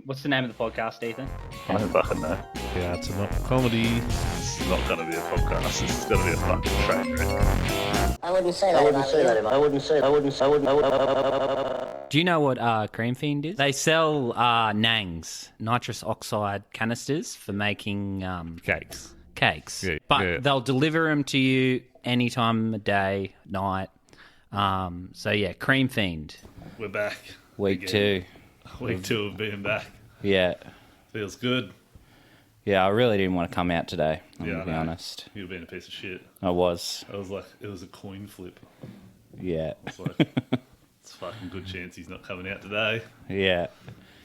What's the name of the podcast, Ethan? I don't fucking know. Yeah, it's not comedy. It's not going to be a podcast. It's going to be a fucking train wreck. I wouldn't say that. Do you know what Cream Fiend is? They sell nangs, nitrous oxide canisters for making Cakes. Yeah, but they'll deliver them to you any time of day, night. So yeah, Cream Fiend. We're back. Week again. 2. Week 2 of being back. Yeah. Feels good. Yeah, I really didn't want to come out today, I'm Yeah, going to be honest. You've been a piece of shit. I was. I was like, it was a coin flip. Yeah. It's like, it's a fucking good chance he's not coming out today. Yeah.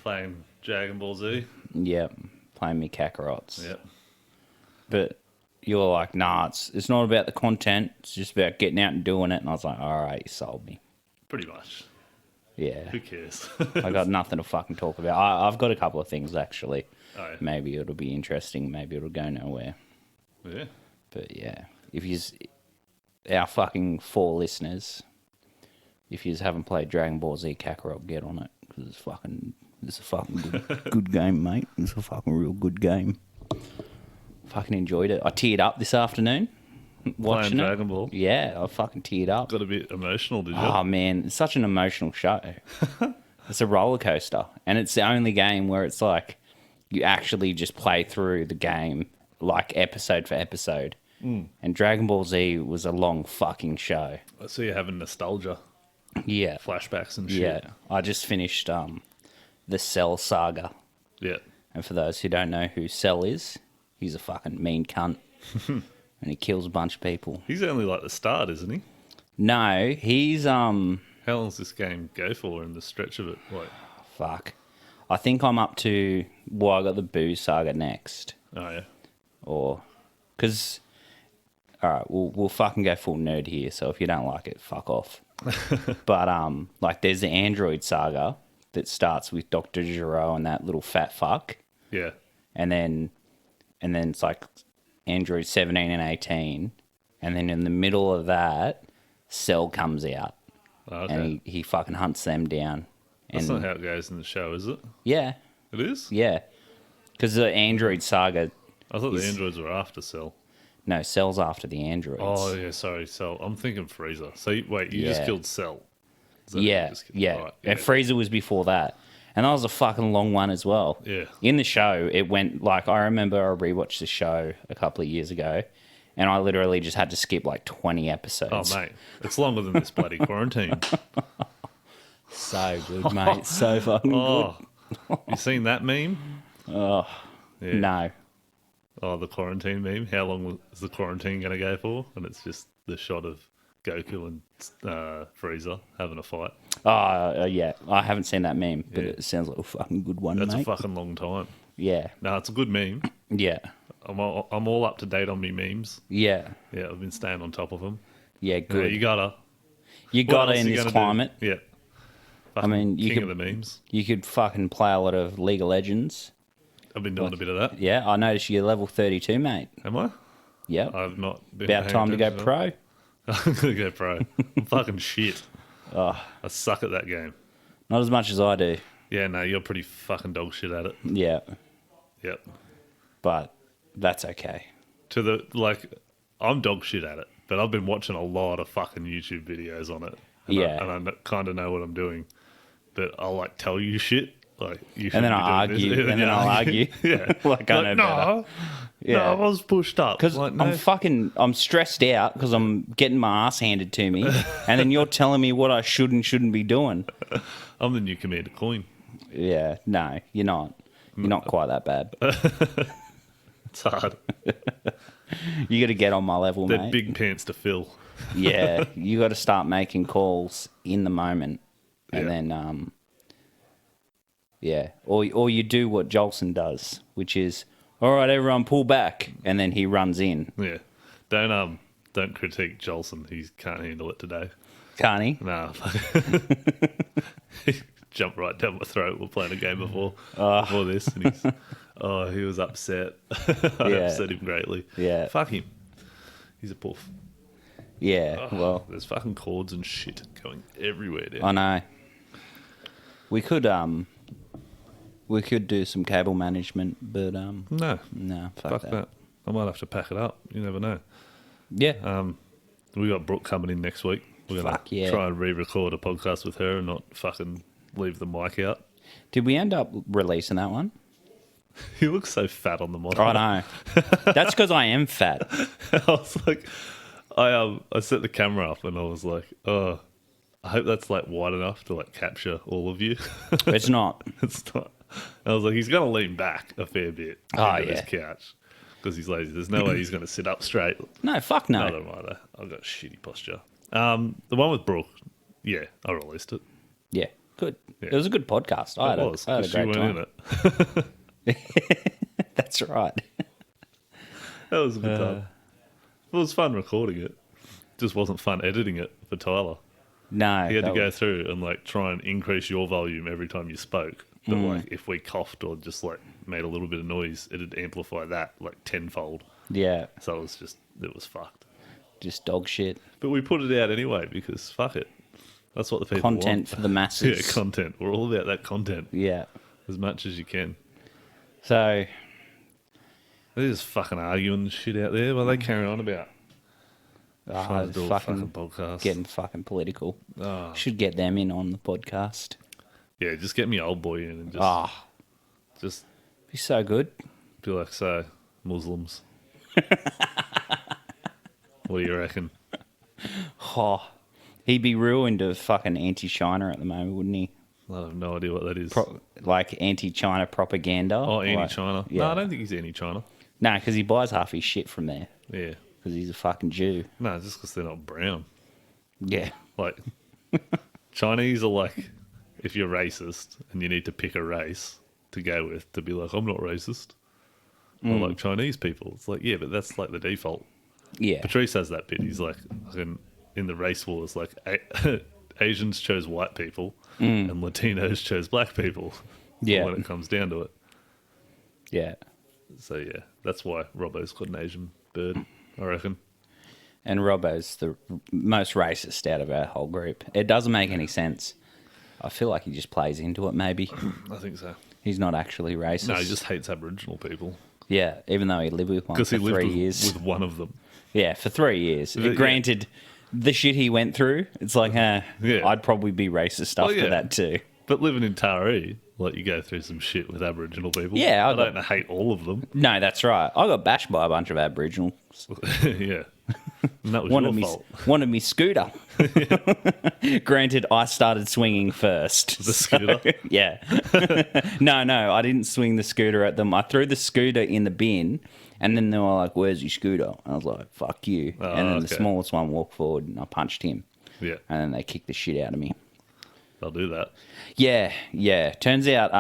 Playing Dragon Ball Z. Yep. Playing me Kakarots. Yep. But you were like, nah, it's not about the content. It's just about getting out and doing it. And I was like, all right, you sold me. Pretty much. Yeah. Who cares? I got nothing to fucking talk about. I've got a couple of things, actually. Oh, yeah. Maybe it'll be interesting. Maybe it'll go nowhere. Yeah. But yeah, if you, our fucking 4 listeners, if you haven't played Dragon Ball Z Kakarot, get on it. Because it's a fucking good game, mate. It's a fucking real good game. Fucking enjoyed it. I teared up this afternoon watching Playing it. Dragon Ball. Yeah, I fucking teared up. Got a bit emotional, did you? Oh man, it's such an emotional show. It's a roller coaster, and it's the only game where it's like you actually just play through the game like episode for episode. And Dragon Ball Z was a long fucking show. I see you having nostalgia, Yeah, flashbacks and shit. yeah. I just finished the Cell saga, Yeah. and for those who don't know who Cell is, he's a fucking mean cunt, and he kills a bunch of people. He's only like the start, isn't he? No, he's How long does this game go for in the stretch of it? Like, fuck. I think I'm up to, well, I got the Boo saga next. oh yeah. Or, because, all right, we'll fucking go full nerd here, so if you don't like it, fuck off. But, like, there's the Android saga that starts with Dr. Giro and that little fat fuck. Yeah. And then it's like Android 17 and 18. And then in the middle of that, Cell comes out. Oh, okay. And he fucking hunts them down. That's And not how it goes in the show, is it? yeah, It is? yeah. Because the Android saga, I thought the androids were after Cell. no, Cell's after the androids. Oh, yeah, sorry, Cell. I'm thinking Frieza. So, you just Yeah. killed Cell. Is that who you Yeah, just killed? yeah. Right, And Frieza was before that. And that was a fucking long one as well. Yeah. In the show, it went like, I remember I rewatched the show a couple of years ago, and I literally just had to skip like 20 episodes. Oh, mate. It's longer than this bloody quarantine. So good, mate. So fucking Oh, you seen that meme? good. Yeah. No. Oh, the quarantine meme. How long is the quarantine going to go for? And it's just the shot of Goku and Frieza having a fight. Yeah. I haven't seen that meme, but Yeah. it sounds like a fucking good one, That's mate. a fucking long time. Yeah. No, it's a good meme. Yeah. I'm all up to date on me memes. Yeah. Yeah, I've been staying on top of them. Yeah, Yeah, good. you gotta. You What got else it in you this gonna do? climate. Yeah. I mean, you King could of the memes. you could fucking play a lot of League of Legends. I've been doing a bit of that. Yeah, I noticed you're level 32, mate. Am I? Yep. I've not been About paying time to go attention pro. I'm gonna go pro. I'm fucking shit. Oh, I suck at that game. not as much as I do. Yeah, no, you're pretty fucking dog shit at it. Yeah, Yep. but that's okay. To the I'm dog shit at it, but I've been watching a lot of fucking YouTube videos on it. And Yeah. I kind of know what I'm doing, but I'll like tell you shit. Like you should. And then I argue, and then I'll argue. Yeah. Like I know better. no, Yeah. no, I was pushed up. Because Like, no. I'm stressed out because I'm getting my ass handed to me, and then you're telling me what I should and shouldn't be doing. I'm the new Commander Coin. Yeah, no, you're not. You're not quite that bad. It's hard. You got to get on my level, They're mate. big pants to fill. Yeah, you got to start making calls in the moment, and Yeah. then yeah, or you do what Jolson does, which is, all right, everyone pull back, and then he runs in. Yeah. Don't critique Jolson. He can't handle it today. Can't he? Nah. He jumped right down my throat. We're playing a game before this, and he was upset. I Yeah. upset him greatly. Yeah. Fuck him. He's a poof. Yeah, well, There's fucking cords and shit going everywhere I down. know. We could We could do some cable management, but No, no, fuck that. I might have to pack it up. You never know. Yeah. We got Brooke coming in next week. We're going Fuck to yeah. try and re-record a podcast with her and not fucking leave the mic out. Did we end up releasing that one? He looks so fat on the model. I know. That's because I am fat. I was like, I set the camera up and I was like, oh, I hope that's like wide enough to like capture all of you. It's not. It's not. I was like, he's going to lean back a fair bit into his couch because he's lazy. There's no way he's going to sit up straight. No, fuck no. I don't mind. I've got shitty posture. The one with Brooke, yeah, I released it. Yeah, good. Yeah. It was a good podcast. I had a great 'cause you time. weren't in it. That's right. That was a good time. It was fun recording it. Just wasn't fun editing it for Tyler. No. He had to that go was- through and like try and increase your volume every time you spoke. But like if we coughed or just like made a little bit of noise, it'd amplify that like tenfold. Yeah, So it was fucked. just dog shit. But we put it out anyway because fuck it. That's what the people Content want. for the masses. Yeah, content. We're all about that content Yeah. as much as you can. So, They're just fucking arguing and shit out there. What are they carrying on about? Trying to do a fucking podcast. getting fucking political. Oh. Should get them in on the podcast. Yeah, just get me old boy in and just Be so good. be like, so, Muslims. What do you reckon? Oh, he'd be real into fucking anti-China at the moment, wouldn't he? I have no idea what that is. Like anti-China propaganda. Oh, Like- anti-China. yeah. No, I don't think he's anti-China. No, because he buys half his shit from there. Yeah. Because he's a fucking Jew. No, just because they're not brown. Yeah. Like, Chinese are like, if you're racist and you need to pick a race to go with, to be like, I'm not racist. I like Chinese people. It's like, yeah, but that's like the default. Yeah. Patrice has that bit. He's like, in the race wars, like, Asians chose white people and Latinos chose black people. Yeah. When it comes down to it. Yeah. So, yeah, that's why Robbo's got an Asian bird, I reckon. And Robbo's the most racist out of our whole group. It doesn't make any sense. I feel like he just plays into it, maybe. I think so. He's not actually racist. No, he just hates Aboriginal people. Yeah, even though he lived with one Because for he lived 3 with, years. with one of them. Yeah, for 3 years. Yeah. Granted, the shit he went through, it's like, Yeah. I'd probably be racist after yeah. that too. But living in Taree, like, you go through some shit with Aboriginal people. Yeah, I don't hate all of them. No, that's right. I got bashed by a bunch of Aboriginals. Yeah. And that was your fault. Wanted me scooter. Granted, I started swinging first. The scooter? Yeah. No, I didn't swing the scooter at them. I threw the scooter in the bin, and then they were like, "Where's your scooter?" And I was like, "Fuck you." Oh, and then the okay. smallest one walked forward, and I punched him. Yeah, And then they kicked the shit out of me. they'll do that. Yeah. Turns out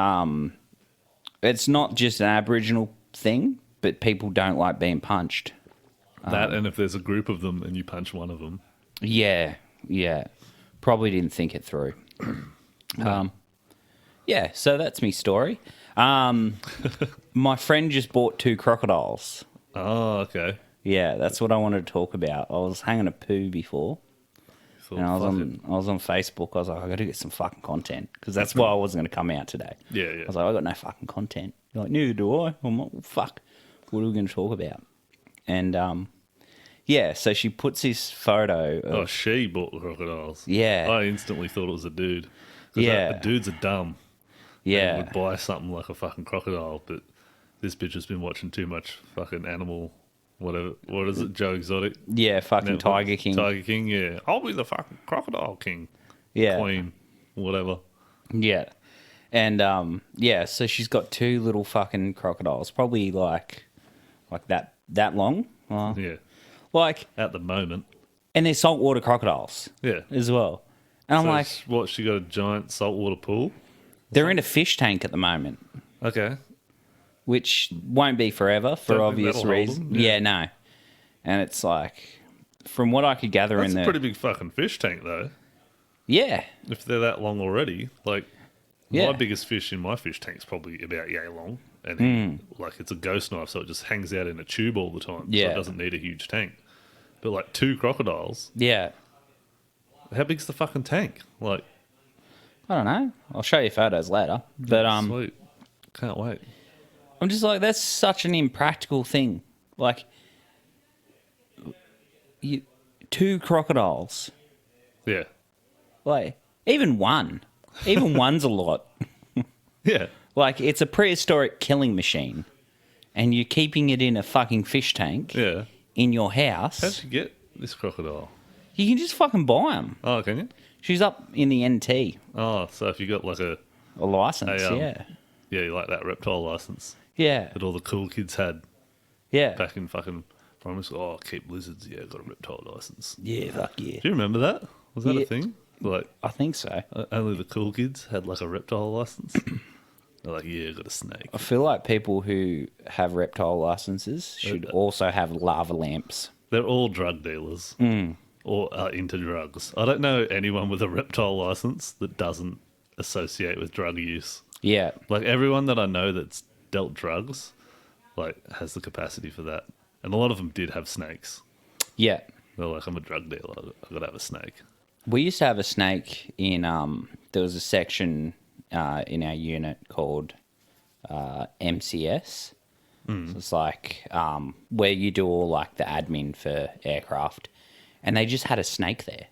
it's not just an Aboriginal thing, but people don't like being punched. That, and if there's a group of them and you punch one of them. Yeah. Probably didn't think it through. Yeah, so that's me story. My friend just bought 2 crocodiles. Oh, okay. Yeah, that's what I wanted to talk about. I was hanging a poo before, Thought, and I fuck it. was on Facebook. I was like, I got to get some fucking content because that's why I wasn't going to come out today. Yeah. I was like, I got no fucking content. You're like, neither do I. I'm like, well, fuck. What are we going to talk about? And yeah, so she puts this photo of, Oh, she bought the crocodiles. Yeah. I instantly thought it was a dude. 'Cause Yeah. dudes are dumb. yeah, Would buy something like a fucking crocodile, but this bitch has been watching too much fucking animal, whatever. What is it, Joe Exotic? yeah, fucking Netflix? Tiger King. Tiger King, yeah. I'll be the fucking crocodile king. Yeah. Queen, whatever. Yeah. And yeah, so she's got 2 little fucking crocodiles, probably like that long. Yeah. Like, At the moment. and they're saltwater crocodiles Yeah. as well. And I'm So like, what, she got a giant saltwater pool? they're in a fish tank at the moment, Okay. which won't be forever for Don't think obvious that'll hold reasons. them, yeah. Yeah, no. And it's like, from what I could gather That's in a there. pretty big fucking fish tank, though. Yeah. If they're that long already. Like, Yeah. my biggest fish in my fish tank's probably about yay long. And like, it's a ghost knife, so it just hangs out in a tube all the time. So Yeah. it doesn't need a huge tank. But like 2 crocodiles, Yeah. how big's the fucking tank? Like, I don't know. I'll show you photos later. But sweet. Can't wait. I'm just like, that's such an impractical thing. Like, two crocodiles. Yeah. Like, even one. Even one's a lot. Yeah. Like, it's a prehistoric killing machine. And you're keeping it in a fucking fish tank Yeah. in your house. How'd you get this crocodile? You can just fucking buy them. Oh, can you? She's up in the NT. Oh, so if you got like a license, yeah. Yeah, you like that reptile license Yeah. that all the cool kids had Yeah. back in fucking primary school. Oh, keep lizards. Yeah, got a reptile license. Yeah, fuck yeah. Do you remember that? Was that Yeah. a thing? Like, I think so. only the cool kids had like a reptile license. They're like, yeah, got a snake. I feel like people who have reptile licenses should also have lava lamps. They're all drug dealers or are into drugs. I don't know anyone with a reptile license that doesn't associate with drug use. Yeah. Like everyone that I know that's dealt drugs, like has the capacity for that. And a lot of them did have snakes. Yeah. They're like, I'm a drug dealer. I've got to have a snake. We used to have a snake in, there was a section in our unit called MCS. So it's like where you do all like the admin for aircraft. And they just had a snake there.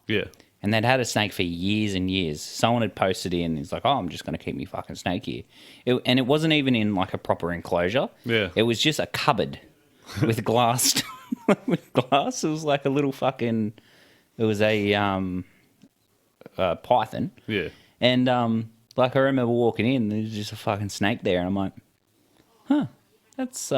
Yeah. And they'd had a snake for years and years. Someone had posted in, it's like, oh, I'm just going to keep me fucking snake here. And it wasn't even in like a proper enclosure. Yeah. It was just a cupboard with glass. With glass. It was like a little fucking, it was a python. Yeah. And like I remember walking in, there's just a fucking snake there. And I'm like, huh, that's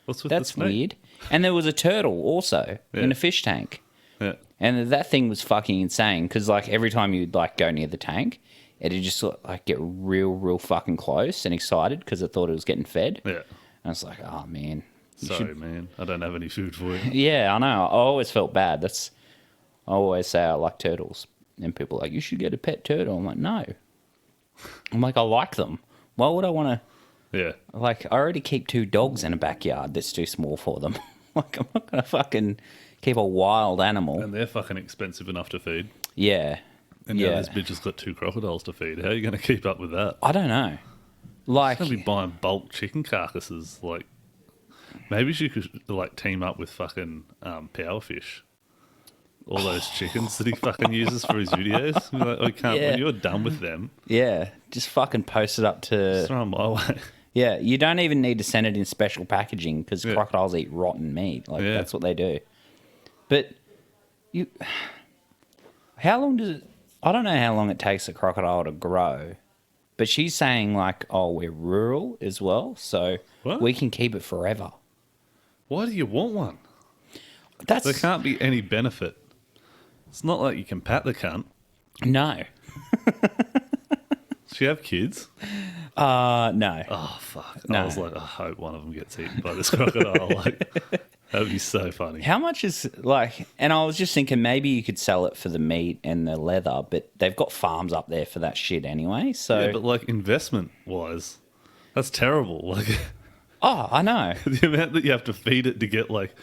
What's with the snake? weird. And there was a turtle also in Yeah. a fish tank. Yeah. And that thing was fucking insane because, like, every time you'd, like, go near the tank, it'd just, like, get real fucking close and excited because it thought it was getting fed. Yeah. And it's like, oh, man. Sorry, man. I don't have any food for you. Yeah, I know. I always felt bad. I always say I like turtles. And people are like, you should get a pet turtle. I'm like, no. I'm like, I like them. Why would I want to... Yeah. Like, I already keep 2 dogs in a backyard that's too small for them. Like, I'm not going to fucking keep a wild animal. And they're fucking expensive enough to feed. Yeah. And now yeah. this bitch has got 2 crocodiles to feed. How are you going to keep up with that? I don't know. Like, Going to be buying bulk chicken carcasses. Like, maybe she could like team up with fucking Powerfish. All those chickens that he fucking uses for his videos. Like, we can't. Yeah. When you're done with them, yeah, just fucking post it up to... throw them my way. Yeah, you don't even need to send it in special packaging because Yeah. crocodiles eat rotten meat. Like, Yeah. that's what they do. But you... How long does it... I don't know how long it takes a crocodile to grow. But she's saying, like, oh, we're rural as well, so What? we can keep it forever. Why do you want one? That's... There can't be any benefit. It's not like you can pat the cunt. No. Does she have kids? No. Oh, fuck. No. I was like, I hope one of them gets eaten by this crocodile. Like, that would be so funny. How much is, like... And I was just thinking maybe you could sell it for the meat and the leather, but they've got farms up there for that shit anyway, so... Yeah, but like investment-wise, that's terrible. Like, Oh, I know. the amount that you have to feed it to get, like,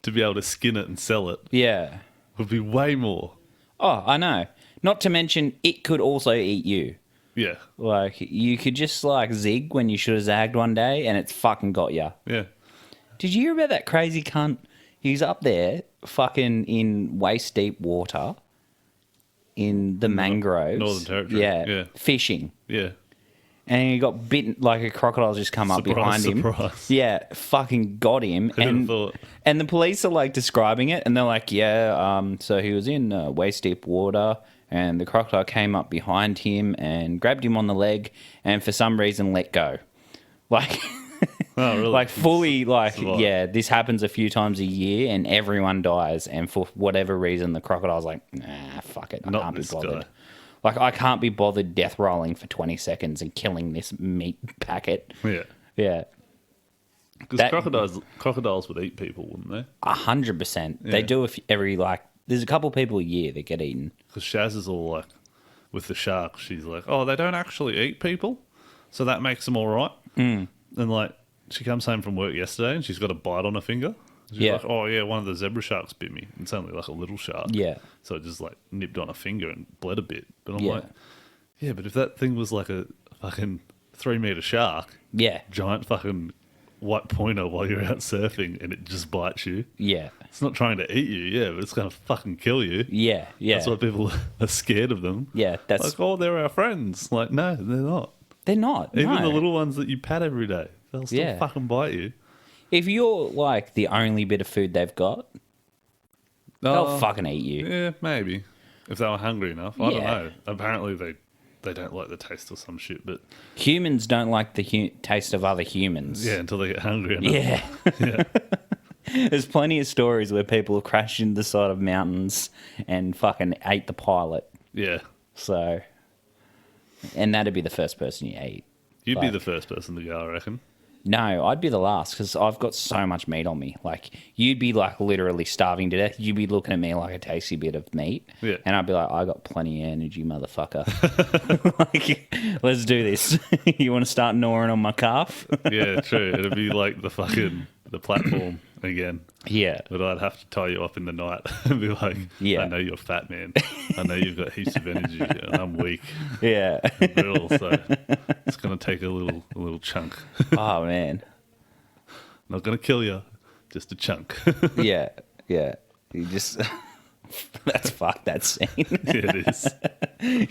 to be able to skin it and sell it Yeah. would be way more. Oh, I know. Not to mention, it could also eat you. Yeah. Like, you could just, like, zig when you should have zagged one day, and it's fucking got you. Yeah. Did you hear about that crazy cunt? He's up there, fucking in waist-deep water, in the mangroves. Northern Territory, yeah. Fishing. Yeah. And he got bitten, like a crocodile's just come up Surprise, behind him. surprise. Yeah, fucking got him. Who'd have thought? And the police are like describing it, and they're like, yeah, so he was in waist deep water, and the crocodile came up behind him and grabbed him on the leg, and for some reason let go. Like, Oh, really? like fully, like, Survive. yeah, this happens a few times a year, and everyone dies, and for whatever reason, the crocodile's like, nah, fuck it, I Not can't be this bothered. guy. Like, I can't be bothered death rolling for 20 seconds and killing this meat packet. Yeah. Yeah, Because That- crocodiles would eat people, wouldn't they? 100%. They Yeah. do every, like, there's a couple people a year that get eaten. Because Shaz is all like, with the sharks, she's like, oh, they don't actually eat people, so that makes them all right. And like, she comes home from work yesterday and she's got a bite on her finger. She's Yeah. like, oh yeah, one of the zebra sharks bit me. It's only like a little shark. Yeah. So it just like nipped on her finger and bled a bit. But I'm Yeah. like, yeah, but if that thing was like a fucking 3-meter shark, Yeah. giant fucking white pointer while you're out surfing, and it just bites you. Yeah. It's not trying to eat you, yeah, but it's going to fucking kill you. Yeah. Yeah. That's why people are scared of them. Yeah. That's Like, oh, they're our friends. Like, no, they're not. they're not. Even no. the little ones that you pat every day, they'll still Yeah. fucking bite you. If you're like the only bit of food they've got, they'll fucking eat you. Yeah, maybe. If they were hungry enough. I don't Yeah. know. Apparently they don't like the taste of some shit, but Humans don't like the taste of other humans. yeah, until they get hungry enough. Yeah. There's plenty of stories where people have crashed into the side of mountains and fucking ate the pilot. Yeah. So, and that'd be the first person you eat. You'd be Like- the first person to go, I reckon. No, I'd be the last because I've got so much meat on me. Like, you'd be like literally starving to death. You'd be looking at me like a tasty bit of meat. Yeah. And I'd be like, I got plenty of energy, motherfucker. Like, let's do this. You want to start gnawing on my calf? Yeah, true. It'd be like the platform again. Yeah. But I'd have to tie you up in the night and be like, Yeah. I know you're fat, man. I know you've got heaps of energy and I'm weak Yeah. and brittle, so it's going to take a little chunk. Oh, man. Not going to kill you, just a chunk. Yeah. Yeah. You just. That's fucked, that scene. Yeah, it is.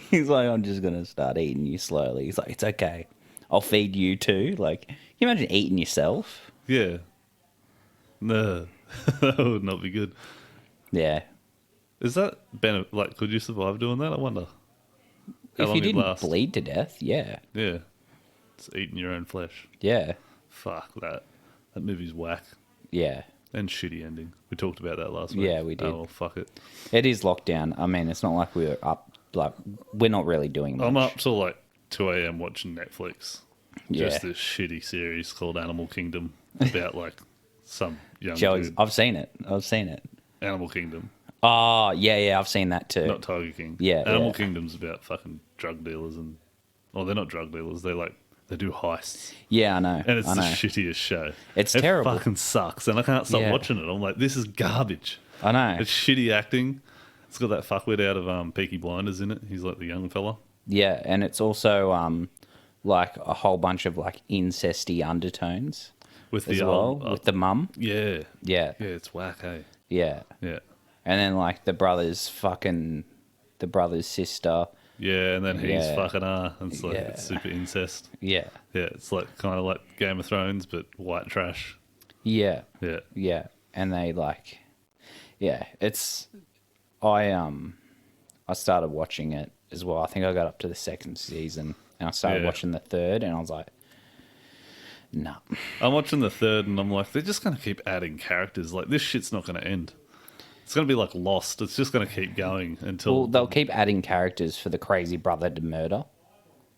He's like, I'm just going to start eating you slowly. He's like, it's okay. I'll feed you too. Like, can you imagine eating yourself? Yeah. No, that would not be good. Yeah. Is that like, could you survive doing that? I wonder. How If long you it'd didn't last. bleed to death, yeah. Yeah. It's eating your own flesh. Yeah. Fuck that. That movie's whack. Yeah. And shitty ending. We talked about that last week. Yeah, we did. Oh, well, fuck it. It is lockdown. I mean, it's not like we're up, like, we're not really doing much. I'm up till like 2 a.m. watching Netflix. Yeah. Just this shitty series called Animal Kingdom about like some young Joey's, dude. I've seen it. I've seen it. Animal Kingdom, Oh, yeah, I've seen that too. not Tiger King. Yeah, Animal yeah. Kingdom's about fucking drug dealers and, well, they're not drug dealers. They do heists, Yeah, I know. and it's I the know. shittiest show. It's it terrible. Fucking sucks, and I can't stop Yeah. watching it. I'm like, this is garbage. I know. It's shitty acting. It's got that fuckwit out of Peaky Blinders in it. He's like the young fella. Yeah, and it's also like a whole bunch of like incesty undertones With as the well with the mum. yeah, Yeah, yeah, it's whack, hey. yeah, Yeah, and then like the brother's sister. yeah, and then he's Yeah. fucking her. And it's like Yeah. it's super incest. Yeah, Yeah, it's like kind of like Game of Thrones, but white trash. yeah, Yeah, yeah, and they like, yeah, it's I started watching it as well. I think I got up to the second season, and I started Yeah. watching the third, and I was like, no. I'm watching the third, and I'm like, they're just gonna keep adding characters. Like this shit's not gonna end. It's gonna be like Lost. It's just gonna keep going until Well, they'll keep adding characters for the crazy brother to murder.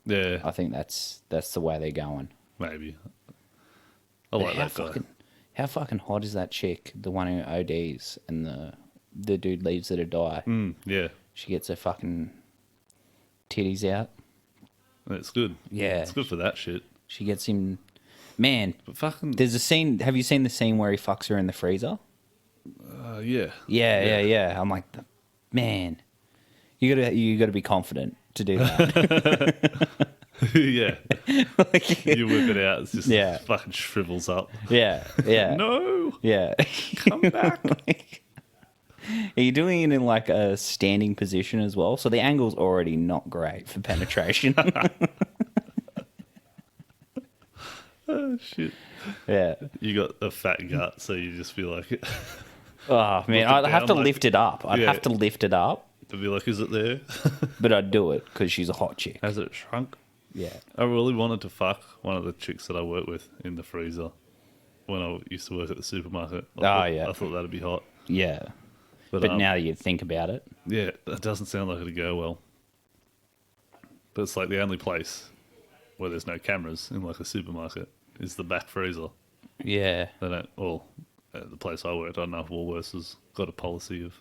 yeah, I think that's the way they're going. maybe. I like how that guy. how fucking hot is that chick? The one who ODs and the dude leaves her to die. Yeah, She gets her fucking titties out. it's good. Yeah. It's good for that shit. She gets him. Man, But fucking there's a scene. Have you seen the scene where he fucks her in the freezer? yeah, Yeah. I'm like, man, you gotta be confident to do that. yeah. Like, You whip it out, it's just Yeah. fucking shrivels up. yeah. No, Yeah. come back. Are you doing it in like a standing position as well? So the angle's already not great for penetration. Oh shit. Yeah. You got a fat gut, so you just be like, Oh man, Look it I'd have to down, like- lift it up. I'd Yeah. have to lift it up, to be like, is it there? but I'd do it because she's a hot chick. Has it shrunk? Yeah. I really wanted to fuck one of the chicks that I work with in the freezer when I used to work at the supermarket. Yeah. I thought that'd be hot. Yeah. But now you think about it. Yeah, that doesn't sound like it'd go well. But it's like the only place where there's no cameras in like a supermarket is the back freezer. Yeah. They don't. Well, at the place I worked, I don't know if Woolworths has got a policy of.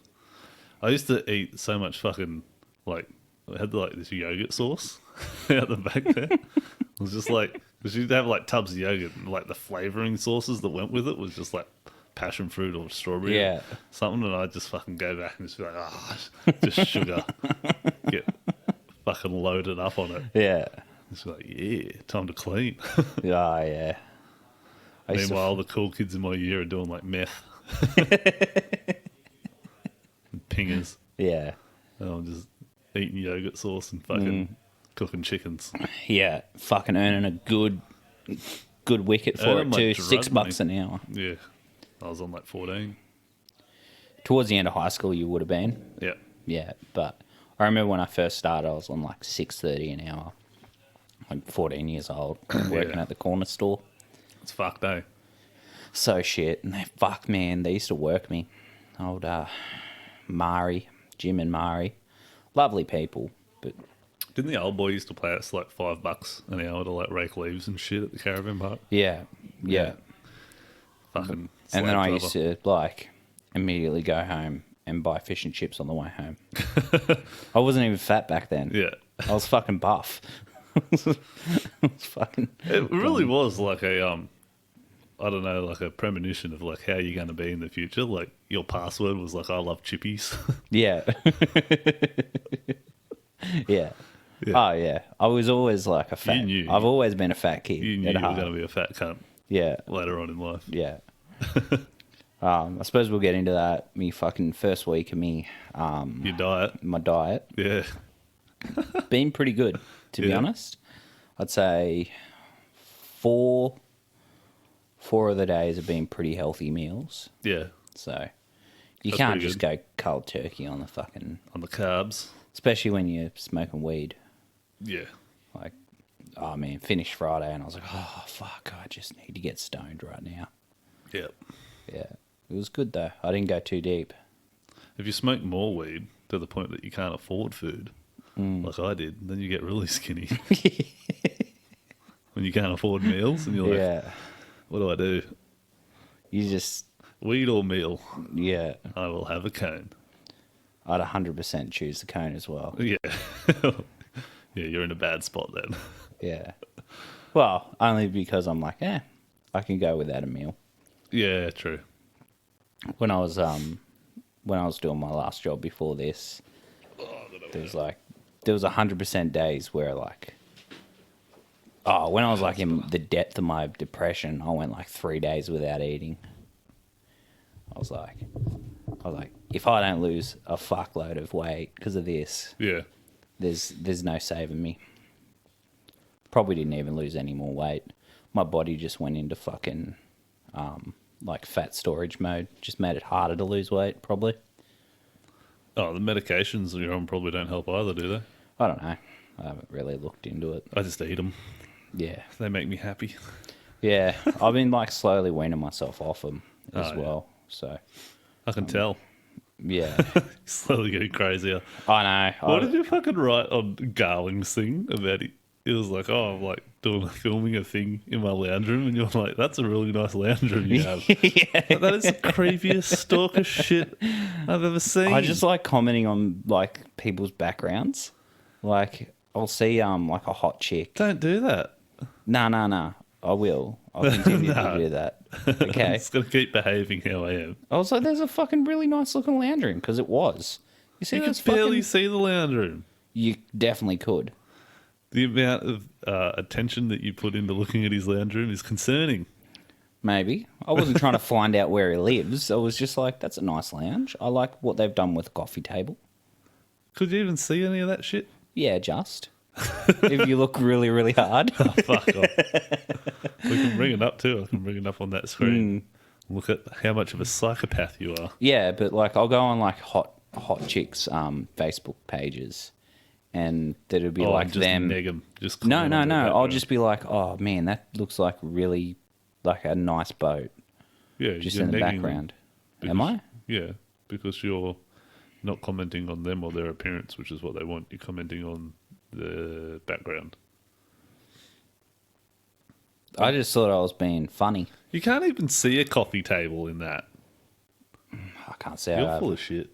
I used to eat so much fucking like I had like this yogurt sauce out the back there. It was just like because you'd have like tubs of yogurt and like the flavoring sauces that went with it was just like passion fruit or strawberry, Yeah. or something, and I'd just fucking go back and just be like, just sugar, get fucking loaded up on it. Yeah. It's like, yeah, time to clean. Oh, yeah. Meanwhile, the cool kids in my year are doing like meth. And pingers. Yeah. And I'm just eating yogurt sauce and fucking cooking chickens. Yeah. Fucking earning a good wicket for Earning it my too. drug $6 money. an hour. Yeah. I was on like 14. Towards the end of high school, you would have been. Yeah. Yeah, but I remember when I first started, I was on like $6.30 an hour. Like 14 years old, working Yeah. at the corner store. It's fucked, eh? So shit, and they used to work me. Old Jim and Mari, lovely people, but Didn't the old boy used to pay us like $5 an hour to like rake leaves and shit at the caravan park? yeah. Fucking And then slave I driver. used to like immediately go home and buy fish and chips on the way home. I wasn't even fat back then. Yeah. I was fucking buff. I was fucking. It really was like a I don't know, like a premonition of like how you're going to be in the future. Like your password was like I love chippies. Yeah. Yeah. Yeah. Oh yeah. I was always like a fat. You knew. I've always been a fat kid. You knew at you were heart. going to be a fat cunt Yeah. later on in life. Yeah. I suppose we'll get into that. Me fucking first week of me, Your diet. my diet Yeah. been pretty good, to be Yeah. honest. I'd say four of the days have been pretty healthy meals. Yeah. So you That's can't pretty just go cold turkey on the fucking, On the carbs. especially when you're smoking weed. Yeah. Like, oh man, finished Friday and I was like, oh fuck, I just need to get stoned right now. Yeah. Yeah, it was good though. I didn't go too deep. If you smoke more weed to the point that you can't afford food, like I did, then you get really skinny. When you can't afford meals and you're like, Yeah, what do I do? you just, Weed or meal? yeah, I will have a cone. I'd 100% choose the cone as well. Yeah. Yeah, you're in a bad spot then. Yeah. Well, only because I'm like, I can go without a meal. Yeah, true. When I was doing my last job before this, there was 100% days where like, when I was like in the depth of my depression, I went like 3 days without eating. I was like, if I don't lose a fuckload of weight because of this, Yeah. there's no saving me. Probably didn't even lose any more weight. My body just went into fucking like fat storage mode. Just made it harder to lose weight, probably. Oh, the medications you're on probably don't help either, do they? I don't know. I haven't really looked into it. I just eat them. Yeah. They make me happy. Yeah. I've been like slowly weaning myself off them as Oh, yeah. well. So, I can tell. yeah. Slowly getting crazier. I know. What did you fucking write on Garling's thing about it? It was like, oh, I'm like filming a thing in my lounge room, and you're like, that's a really nice lounge room you have. Yeah. That is the creepiest stalker shit I've ever seen. I just like commenting on like people's backgrounds. Like I'll see like a hot chick. don't do that. No. I will. I'll continue No. to do that. I'm Okay. just gonna keep behaving how I am. I was like, there's a fucking really nice looking lounge room because it was. You see, You can that's barely fucking. see the lounge room. You definitely could. The amount of attention that you put into looking at his lounge room is concerning. Maybe. I wasn't trying to find out where he lives. I was just like, that's a nice lounge. I like what they've done with the coffee table. Could you even see any of that shit? Yeah, just. If you look really, really hard. Fuck off. We can bring it up too. I can bring it up on that screen. Look at how much of a psychopath you are. Yeah, but like I'll go on like hot chicks Facebook pages and that'll be like just them. neg 'em. Just No. comment on their I'll background. just be like, oh man, that looks like really like a nice boat yeah, just you're in the negging them background. because- Am I? Yeah, because you're not commenting on them or their appearance, which is what they want. You're commenting on the background. I just thought I was being funny. You can't even see a coffee table in that. I can't say You're I full of shit.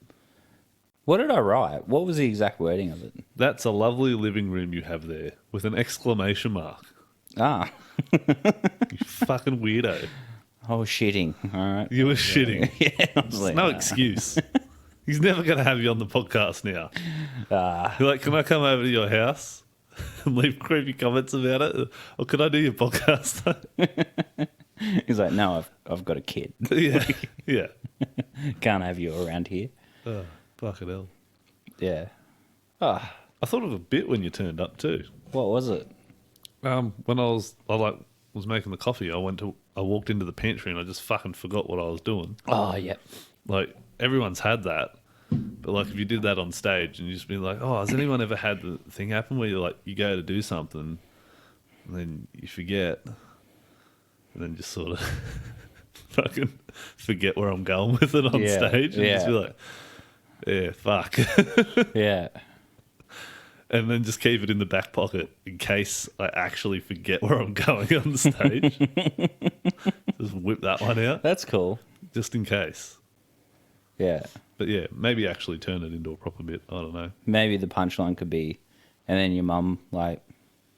What did I write? What was the exact wording of it? That's a lovely living room you have there with an exclamation mark. Ah, You fucking weirdo. I was shitting. All right. You were shitting. Yeah, I was like, No excuse. He's never going to have you on the podcast now. You're like, can I come over to your house? and leave creepy comments about it. Or could I do your podcast? He's like, no, I've got a kid. Yeah. Yeah. Can't have you around here. Oh, fucking hell. Yeah. Ah, I thought of a bit when you turned up too. what was it? When I was making the coffee, I walked into the pantry and I just fucking forgot what I was doing. Oh, yeah. Like, everyone's had that. But like, if you did that on stage and you just be like, oh, has anyone ever had the thing happen where you go to do something and then you forget and then just sort of fucking forget where I'm going with it on stage and just be like, yeah, fuck. Yeah. And then just keep it in the back pocket in case I actually forget where I'm going on the stage. Just whip that one out, That's cool. just in case. Yeah. But yeah, maybe actually turn it into a proper bit. I don't know. Maybe the punchline could be, and then your mum, like,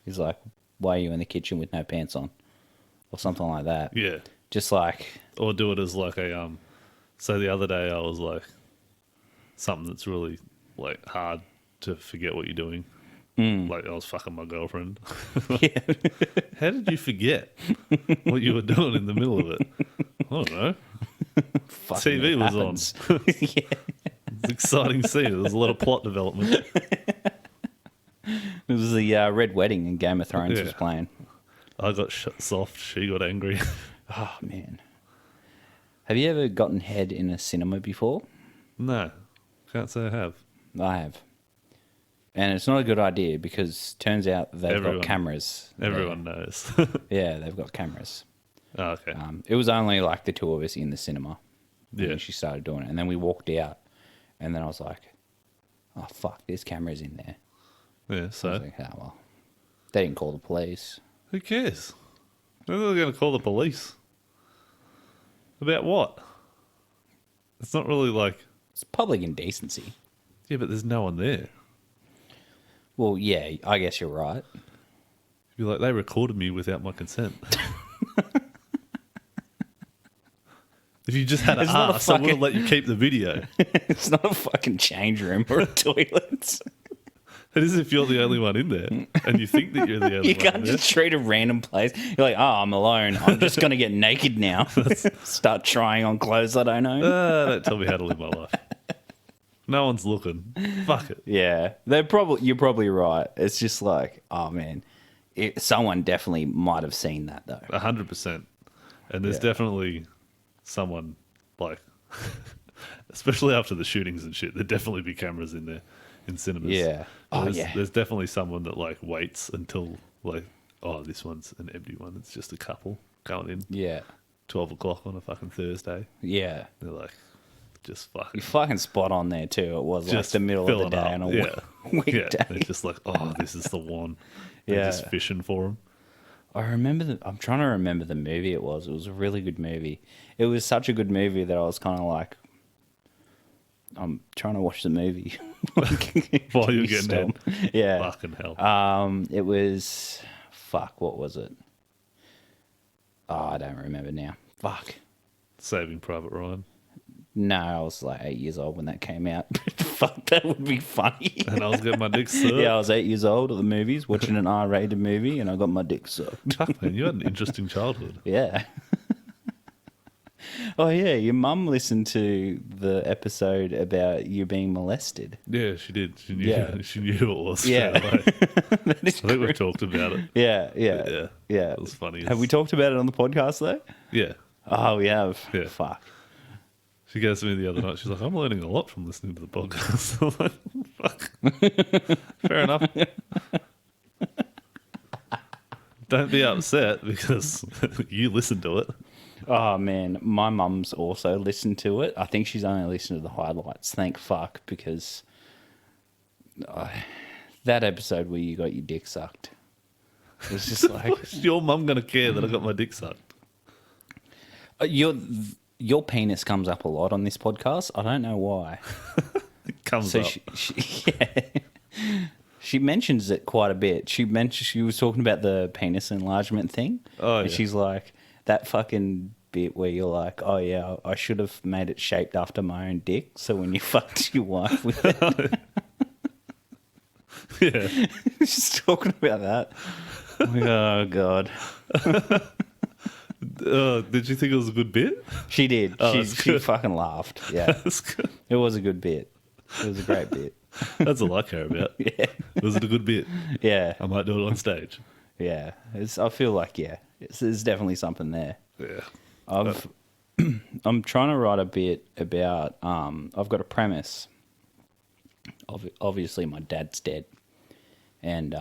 is like, why are you in the kitchen with no pants on? Or something like that. Yeah. Just like, Or do it as like a, so the other day I was like, something that's really like hard to forget what you're doing. Like I was fucking my girlfriend. yeah. How did you forget what you were doing in the middle of it? I don't know. Fucking TV it was happens. on. Yeah. It's an exciting scene. There was a lot of plot development. It was the Red Wedding and Game of Thrones was Yeah. playing. I got soft. She got angry. Oh, man. Have you ever gotten head in a cinema before? No, can't say I have. I have. And it's not a good idea because turns out they've Everyone- got cameras. Everyone knows. Yeah, they've got cameras. Oh, okay. It was only like the two of us in the cinema when Yeah. she started doing it. And then we walked out. And then I was like, oh, fuck, there's cameras in there. Yeah, I was so like, oh, well. They didn't call the police. who cares? They're going to call the police. About what? It's not really like, It's public indecency. yeah, but there's no one there. Well, yeah, I guess you're right. You'd be like, they recorded me without my consent. If you just had It's not a asked, I would have fucking- let you keep the video. It's not a fucking change room or a toilet. It is if you're the only one in there and you think that you're the only You one can't in there. just treat a random place. You're like, oh, I'm alone. I'm just going to get naked now. Start trying on clothes I don't own. Don't tell me how to live my life. No one's looking. Fuck it. Yeah, you're probably right. It's just like, oh man, someone definitely might have seen that though. 100%. And there's Yeah. definitely someone, like, especially after the shootings and shit, there'd definitely be cameras in there in cinemas. Yeah. Oh, there's, yeah. There's definitely someone that, like, waits until, like, oh, this one's an empty one. It's just a couple going in Yeah, 12 o'clock on a fucking Thursday. yeah. They're like, just You fucking. fucking spot on there too. It was like Just the middle of the filling day up. on a Yeah. weekday. Yeah. They're just like, oh, this is the one. They're Yeah. just fishing for them. I remember. I'm trying to remember the movie it was. It was a really good movie. It was such a good movie that I was kind of like, I'm trying to watch the movie While you're Can you getting stop? down. Yeah. Fucking hell. It was. Fuck. What was it? Oh, I don't remember now. Fuck. Saving Private Ryan. No, I was like 8 years old when that came out. Fuck, that would be funny. And I was getting my dick sucked. Yeah, I was 8 years old at the movies watching an R-rated movie, and I got my dick sucked. Fuck, man, you had an interesting childhood. Yeah. Oh yeah, your mum listened to the episode about you being molested. Yeah, she did. She knew. Yeah. She knew who it was. Yeah. straight away. That is I think we've talked about it. Yeah, yeah, Yeah. yeah. It was funny. Have we talked about it on the podcast though? Yeah. Oh, we have. Yeah. Fuck. She goes to me the other night. She's like, I'm learning a lot from listening to the podcast. I'm like, fuck. Fair enough. Don't be upset because you listened to it. Oh man, my mum's also listened to it. I think she's only listened to the highlights. Thank fuck, because that episode where you got your dick sucked, it was just like Is your mum going to care that I got my dick sucked? your penis comes up a lot on this podcast. I don't know why. It comes So up. she mentions it quite a bit. She was talking about the penis enlargement thing. Oh, and yeah. she's like, that fucking bit where you're like, oh yeah, I should have made it shaped after my own dick. So when you fucked your wife with it, Yeah. Just talking about that. I'm like, oh, God. Did you think it was a good bit? She did. Oh, she that's good. fucking laughed. Yeah. That's good. It was a good bit. It was a great bit. That's all I care about. Yeah. Was it a good bit? Yeah. I might do it on stage. Yeah. I feel like, there's definitely something there. Yeah. I'm trying to write a bit about, I've got a premise. Obviously, my dad's dead. And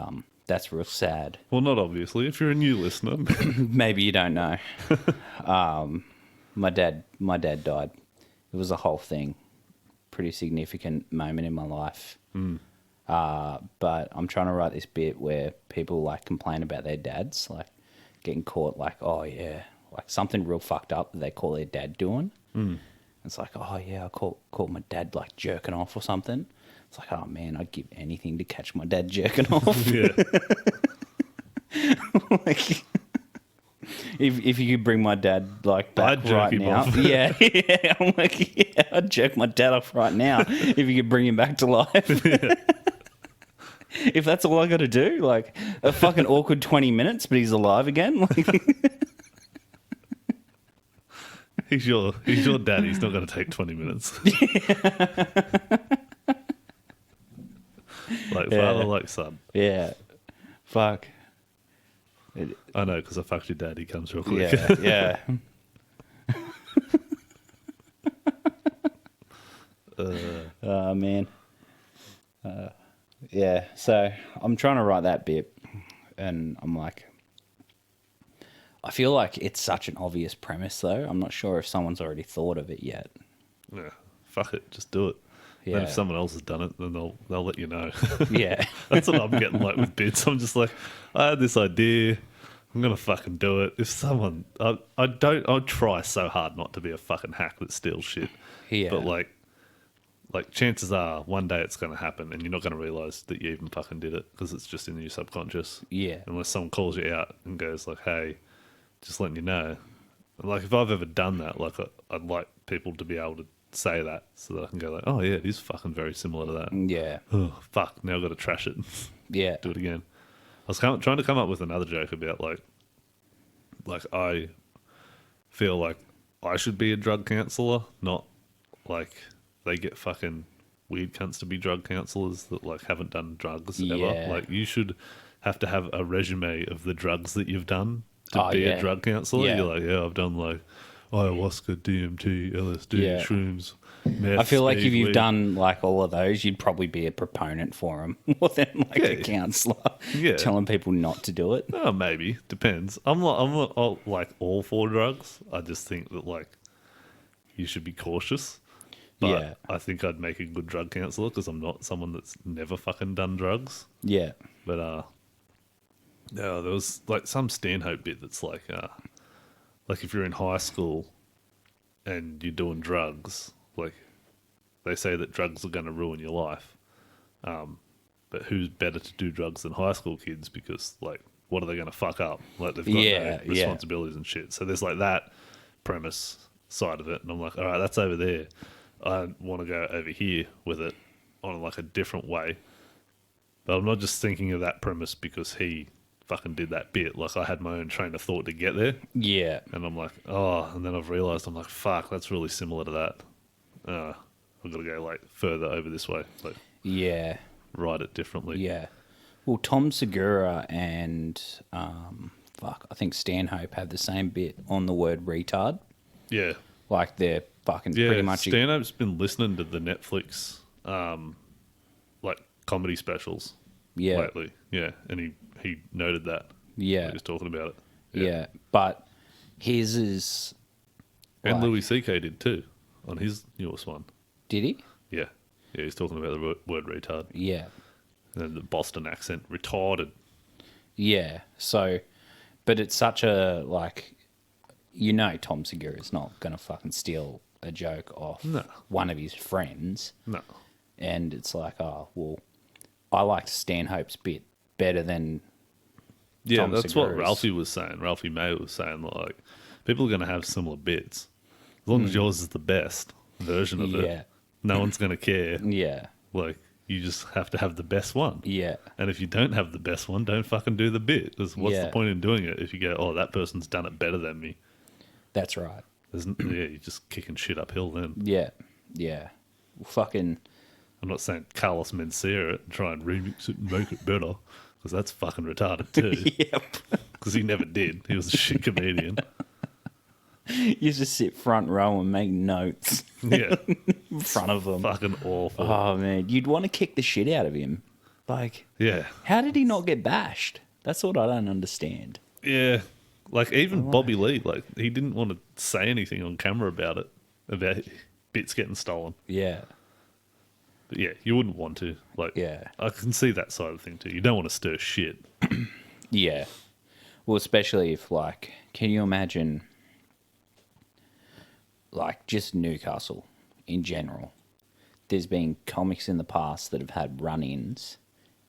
that's real sad. Well, not obviously. If you're a new listener. Maybe you don't know. My dad died. It was a whole thing. Pretty significant moment in my life. But I'm trying to write this bit where people like complain about their dads, like getting caught, like, oh yeah, like something real fucked up that they call their dad doing. It's like, oh yeah, I caught my dad like jerking off or something. It's like, oh man, I'd give anything to catch my dad jerking off. Yeah. Like, if you could bring my dad like back I'd jerk right him now, off. yeah, I'm like, yeah, I'd jerk my dad off right now if you could bring him back to life. If that's all I got to do, like a fucking awkward 20 minutes, but he's alive again. Like, He's your dad. He's not going to take 20 minutes. Like father, like son. yeah, fuck. I know, because I fucked your dad. He comes real quick. Yeah, yeah. Oh man. Yeah. So I'm trying to write that bit, and I'm like, I feel like it's such an obvious premise, though. I'm not sure if someone's already thought of it yet. Yeah. Fuck it. Just do it. Yeah. Then if someone else has done it, then they'll let you know. Yeah. That's what I'm getting like with bits. I'm just like, I had this idea. I'm gonna fucking do it. If someone, I'll try so hard not to be a fucking hack that steals shit. Yeah. But like chances are one day it's gonna happen, and you're not gonna realize that you even fucking did it because it's just in your subconscious. Yeah. Unless someone calls you out and goes like, "Hey, just letting you know." Like if I've ever done that, like I'd like people to be able to say that so that I can go like, "Oh yeah, it is fucking very similar to that." Yeah. Oh fuck! Now I've got to trash it. Yeah. Do it again. I was trying to come up with another joke about like I feel like I should be a drug counselor, not like they get fucking weird cunts to be drug counselors that like haven't done drugs ever. Yeah. Like you should have to have a resume of the drugs that you've done to be yeah. a drug counselor. Yeah. You're like, yeah, I've done like ayahuasca, DMT, LSD, Yeah. shrooms. Meth, I feel like speed, if you've weed. done like all of those, you'd probably be a proponent for them more than like a Yeah. counselor Yeah. telling people not to do it. Oh, maybe depends. I'm not like all for drugs. I just think that like you should be cautious. But Yeah. I think I'd make a good drug counselor because I'm not someone that's never fucking done drugs. Yeah. But no, there was like some Stanhope bit that's like if you're in high school and you're doing drugs, like they say that drugs are going to ruin your life. But who's better to do drugs than high school kids? Because like, what are they going to fuck up? Like they've got Yeah, no responsibilities and shit. So there's like that premise side of it, and I'm like, all right, that's over there. I want to go over here with it on like a different way. But I'm not just thinking of that premise because he fucking did that bit. Like I had my own train of thought to get there, Yeah. and I'm like, oh, and then I've realised I'm like, fuck, that's really similar to that. I've got to go like further over this way, like Yeah. write it differently. Yeah. Well, Tom Segura and I think Stanhope have the same bit on the word retard. Yeah. Like they're fucking Yeah, pretty much Stanhope's been listening to the Netflix like comedy specials Yeah. lately. Yeah, and he noted that. Yeah. When he was talking about it. Yeah. But his is And like- Louis C.K. did too on his newest one. Did he? Yeah. Yeah, he's talking about the word retard. Yeah. And the Boston accent, retarded. Yeah. So, but it's such a like, Tom Segura's not gonna fucking steal a joke off No. one of his friends, No. and it's like, oh well, I liked Stanhope's bit better than Yeah, Tom that's Segura's. what Ralphie was saying. Ralphie May was saying, like, people are going to have similar bits. As long as yours is the best version of Yeah. it, no one's going to care. Yeah. Like, You just have to have the best one. Yeah. And if you don't have the best one, don't fucking do the bit. 'Cause what's the point in doing it if you go, oh, that person's done it better than me? That's right. You're just kicking shit uphill then. Yeah. Yeah. Fucking. I'm not saying Carlos Mencia it and try and remix it and make it better, because that's fucking retarded too. Yep. Because he never did. He was a shit comedian. You used to sit front row and make notes Yeah. in front of them. Fucking awful. Oh, man. You'd want to kick the shit out of him. Like, Yeah. how did he not get bashed? That's what I don't understand. Yeah. Like, even Bobby Lee, like, he didn't want to say anything on camera about it, about bits getting stolen. Yeah. But yeah, you wouldn't want to. Like, Yeah. I can see that side of the thing too. You don't want to stir shit. Yeah. Well, especially if, like, can you imagine, like, just Newcastle in general? There's been comics in the past that have had run-ins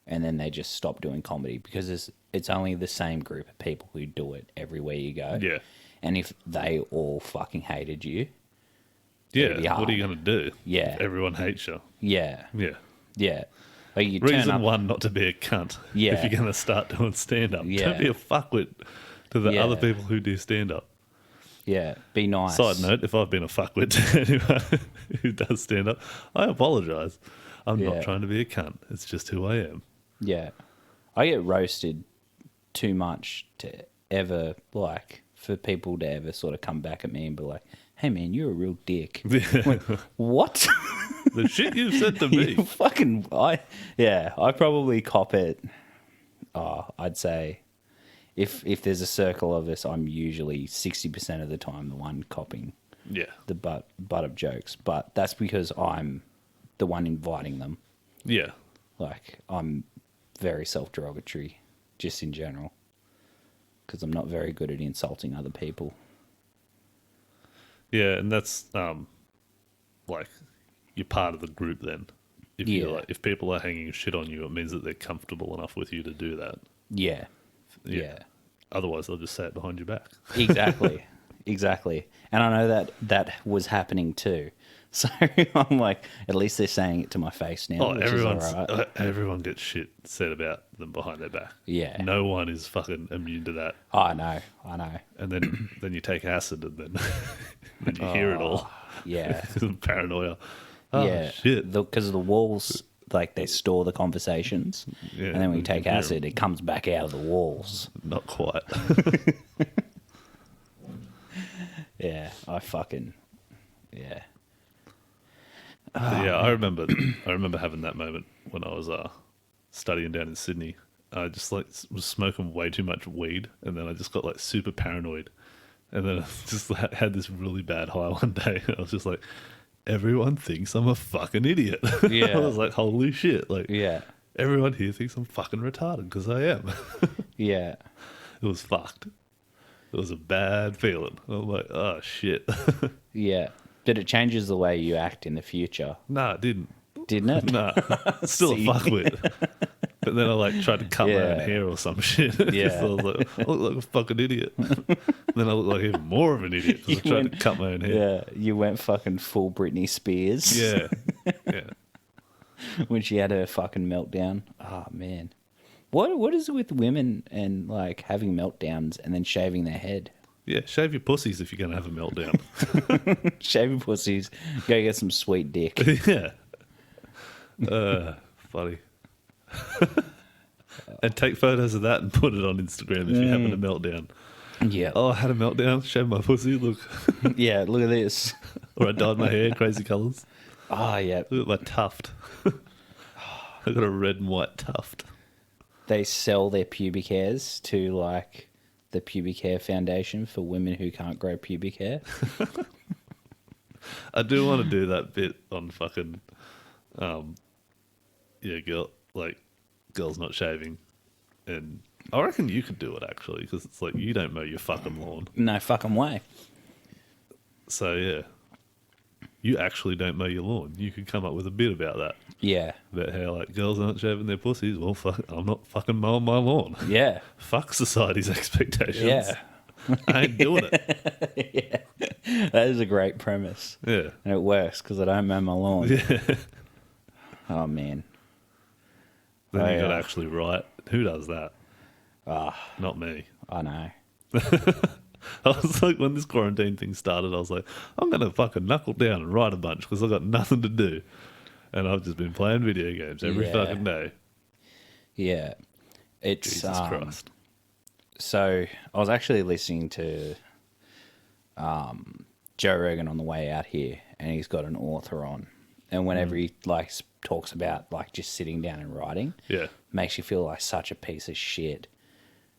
and then they just stop doing comedy because it's only the same group of people who do it everywhere you go. Yeah. And if they all fucking hated you, Yeah. be hard. What are you going to do? Yeah. If everyone hates you. yeah, Yeah. yeah. Like you turn Reason up, one, not to be a cunt. Yeah. If you're going to start doing stand-up. Yeah. Don't be a fuckwit to the Yeah. other people who do stand-up. yeah, be nice. Side note, if I've been a fuckwit to anyone who does stand-up, I apologise. I'm Yeah. not trying to be a cunt. It's just who I am. Yeah. I get roasted too much to ever, like, for people to ever sort of come back at me and be like, hey, man, you're a real dick. Like, what? The shit you've said to You me. fucking, I probably cop it. I'd say if there's a circle of us, I'm usually 60% of the time the one copping Yeah. the butt of jokes. But that's because I'm the one inviting them. Yeah. Like, I'm very self-derogatory, just in general, because I'm not very good at insulting other people. Yeah, and that's like you're part of the group then. If Yeah. you're like, if people are hanging shit on you, it means that they're comfortable enough with you to do that. Yeah. Yeah. Otherwise, they'll just say it behind your back. Exactly. Exactly. And I know that was happening too. So I'm like, at least they're saying it to my face now. Oh, which is all right. everyone gets shit said about them behind their back. Yeah. No one is fucking immune to that. Oh, I know. And then you take acid and then then you hear it all. Yeah. Paranoia. Oh, yeah. shit. Because the walls, like, they store the conversations. Yeah, And then when you take hear 'em. acid, it comes back out of the walls. Not quite. Yeah. Yeah. But yeah, I remember having that moment when I was studying down in Sydney. I just like was smoking way too much weed, and then I just got like super paranoid, and then I just had this really bad high one day. I was just like, everyone thinks I'm a fucking idiot. Yeah. I was like, holy shit! Like, Yeah. everyone here thinks I'm fucking retarded because I am. Yeah. It was fucked. It was a bad feeling. I'm like, oh shit. Yeah. But it changes the way you act in the future, Nah, it didn't. didn't it? Nah, still See? a fuckwit. But then I like tried to cut my own Yeah. hair or some shit. Yeah. So I was like, I look like a fucking idiot. Then I look like even more of an idiot because I You tried went- to cut my own hair. Yeah. You went fucking full Britney Spears. Yeah. Yeah. When she had her fucking meltdown. Oh, man. What is it with women and, like, having meltdowns and then shaving their head? Yeah. Shave your pussies if you're going to have a meltdown. Shave your pussies. Go get some sweet dick. Yeah. Funny. And take photos of that and put it on Instagram if you're having a meltdown. Yeah. Oh, I had a meltdown. Shaved my pussy. Look. Yeah, look at this. Or I dyed my hair crazy colours. Oh, yeah. Look at my tuft. I got a red and white tuft. They sell their pubic hairs to, like, the Pubic Hair Foundation for women who can't grow pubic hair. I do want to do that bit on fucking, girls not shaving, and I reckon you could do it actually because it's like you don't mow your fucking lawn, No fucking way. so yeah, you actually don't mow your lawn. You could come up with a bit about that, Yeah. about how like girls aren't shaving their pussies. Well, fuck, I'm not fucking mowing my lawn. Yeah. Fuck society's expectations. Yeah. I ain't doing it. That is a great premise. Yeah, And it works because I don't mow my lawn. yeah. Oh, man. Then Oh, you got to yeah. actually write. Who does that? Not me. I know. I was like, when this quarantine thing started, I was like, I'm going to fucking knuckle down and write a bunch because I've got nothing to do. And I've just been playing video games every Yeah. fucking day. Yeah. It's Jesus Christ. So I was actually listening to Joe Rogan on the way out here, and he's got an author on, and whenever he like talks about like just sitting down and writing, Yeah. makes you feel like such a piece of shit.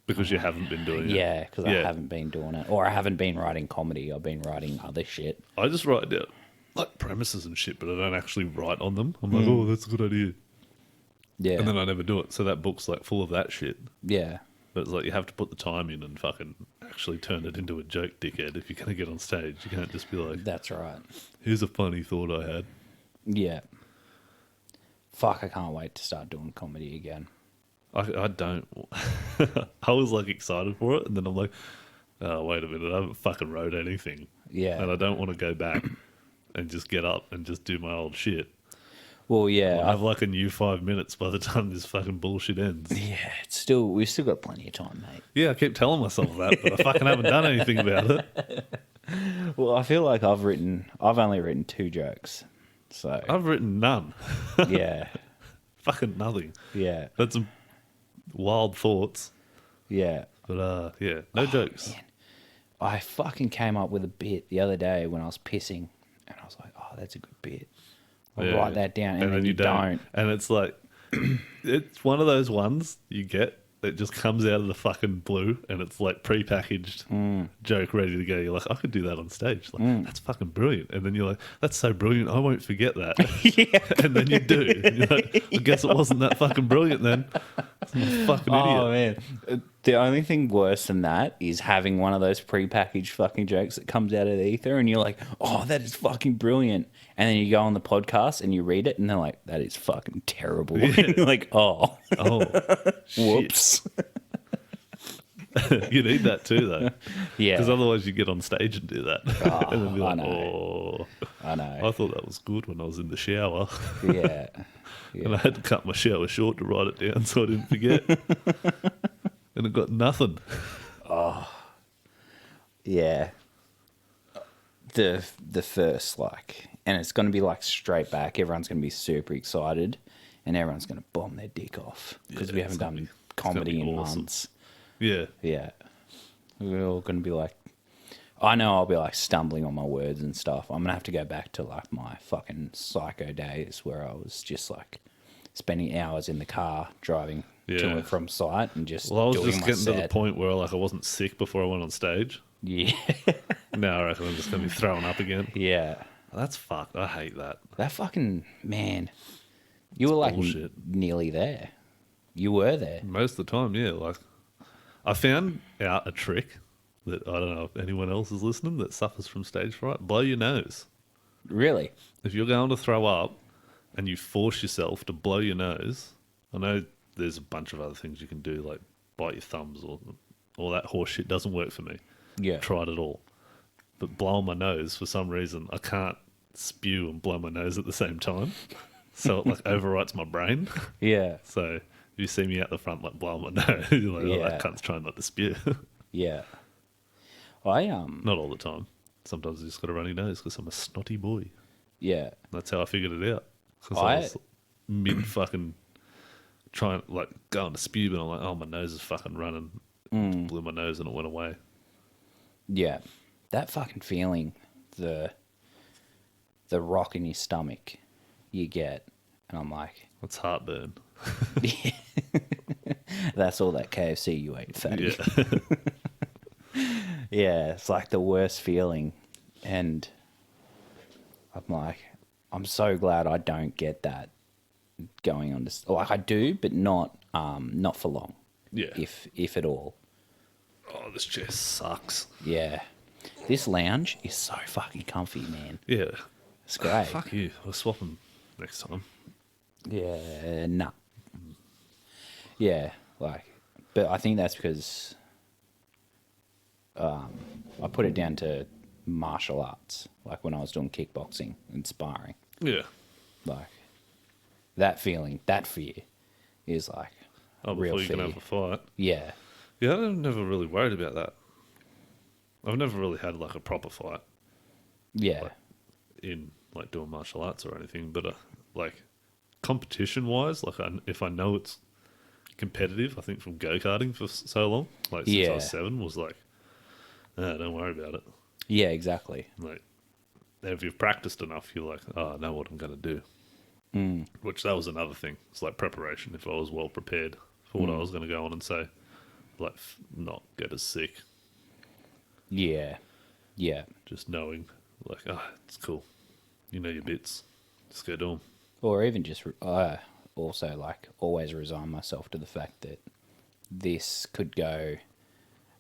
Because you haven't been doing it. Yeah, because I haven't been doing it, or I haven't been writing comedy. I've been writing other shit. I just write down like premises and shit, but I don't actually write on them. I'm like, oh, that's a good idea. Yeah, And then I never do it. So that book's like full of that shit. yeah, But it's like you have to put the time in and fucking actually turn it into a joke, dickhead. If you're going to get on stage, you can't just be like, that's right. here's a funny thought I had. Yeah. Fuck, I can't wait to start doing comedy again. I don't. I was like excited for it, and then I'm like, oh, wait a minute, I haven't fucking wrote anything. Yeah. And I don't want to go back and just get up and just do my old shit. Well, yeah, I have like a new 5 minutes by the time this fucking bullshit ends. yeah. We've still got plenty of time, mate. Yeah, I keep telling myself that, but I fucking haven't done anything about it. Well, I feel like I've only written 2 jokes, so I've written none. yeah, Fucking nothing. yeah, That's some wild thoughts. yeah. But yeah, no jokes. Man. I fucking came up with a bit the other day when I was pissing, and I was like, "Oh, that's a good bit." I'll Yeah. write that down, and then you don't. And it's like, it's one of those ones you get that just comes out of the fucking blue, and it's like prepackaged joke ready to go. You're like, I could do that on stage. Like, that's fucking brilliant. And then you're like, that's so brilliant, I won't forget that. And then you do. And you're like, I guess it wasn't that fucking brilliant then. I'm a fucking idiot. Oh man, the only thing worse than that is having one of those prepackaged fucking jokes that comes out of the ether, and you're like, "Oh, that is fucking brilliant," and then you go on the podcast and you read it, and they're like, "That is fucking terrible." And you're like, "Oh, Oh, whoops." you need that too, though. Yeah, Because otherwise you get on stage and do that. And then be I like, know. oh, I know. I thought that was good when I was in the shower. Yeah, And I had to cut my shower short to write it down so I didn't forget. And I got nothing. yeah. The first and it's going to be like straight back. Everyone's going to be super excited, and everyone's going to bomb their dick off because we Yeah, haven't it's gonna done be- it's gonna comedy be in awesome. months. Yeah. Yeah. We're all going to be like, I know I'll be like stumbling on my words and stuff. I'm going to have to go back to like my fucking psycho days where I was just like spending hours in the car driving to Yeah. and from site and just Well, I was doing just my getting to the set. point where like I wasn't sick before I went on stage. Yeah. Now I reckon I'm just going to be throwing up again. Yeah. That's fucked. I hate that. That fucking, man, you were like bullshit. nearly there. You were there. Most of the time, yeah. Like, I found out a trick that I don't know if anyone else is listening that suffers from stage fright. Blow your nose. Really? If you're going to throw up and you force yourself to blow your nose, I know there's a bunch of other things you can do, like bite your thumbs or all that horse shit doesn't work for me. Yeah. Tried it all. But blowing my nose, for some reason, I can't spew and blow my nose at the same time. So it like overwrites my brain. Yeah. So if you see me out the front like blowing my nose, you're like, oh, Yeah. that cunt's trying not to spew. Yeah. I, Not all the time. Sometimes I just got a runny nose because I'm a snotty boy. yeah. That's how I figured it out. Because I I- was mid fucking trying, like, going to spew, but I'm like, oh, my nose is fucking running. Just blew my nose and it went away. Yeah. That fucking feeling, the rock in your stomach you get. And I'm like, That's heartburn. that's all that KFC you ate, fatty. Yeah. Yeah, it's like the worst feeling. And I'm like, I'm so glad I don't get that going on. Like I do, but not for long, Yeah. if at all. Oh, this chair sucks. Yeah. This lounge is so fucking comfy, man. Yeah. It's great. Fuck you. We'll swap them next time. Yeah, nah. Yeah, like, but I think that's because I put it down to martial arts, like when I was doing kickboxing and sparring. Yeah. Like, that feeling, that fear is like Oh, real before you can fear. have a fight. Yeah. Yeah, I've never really worried about that. I've never really had like a proper fight Yeah. Like- in like doing martial arts or anything, but like competition wise, like if I know it's competitive, I think from go-karting for so long, like since I Yeah. was 7, was like, don't worry about it. Yeah, exactly. Like, if you've practiced enough, you're like, oh, I know what I'm going to do. Which that was another thing. It's like preparation. If I was well prepared for what I was going to go on and say, like, not get as sick. Yeah. Yeah. Just knowing, like, it's cool. You know your bits. Just go do them. Or even just also like always resign myself to the fact that this could go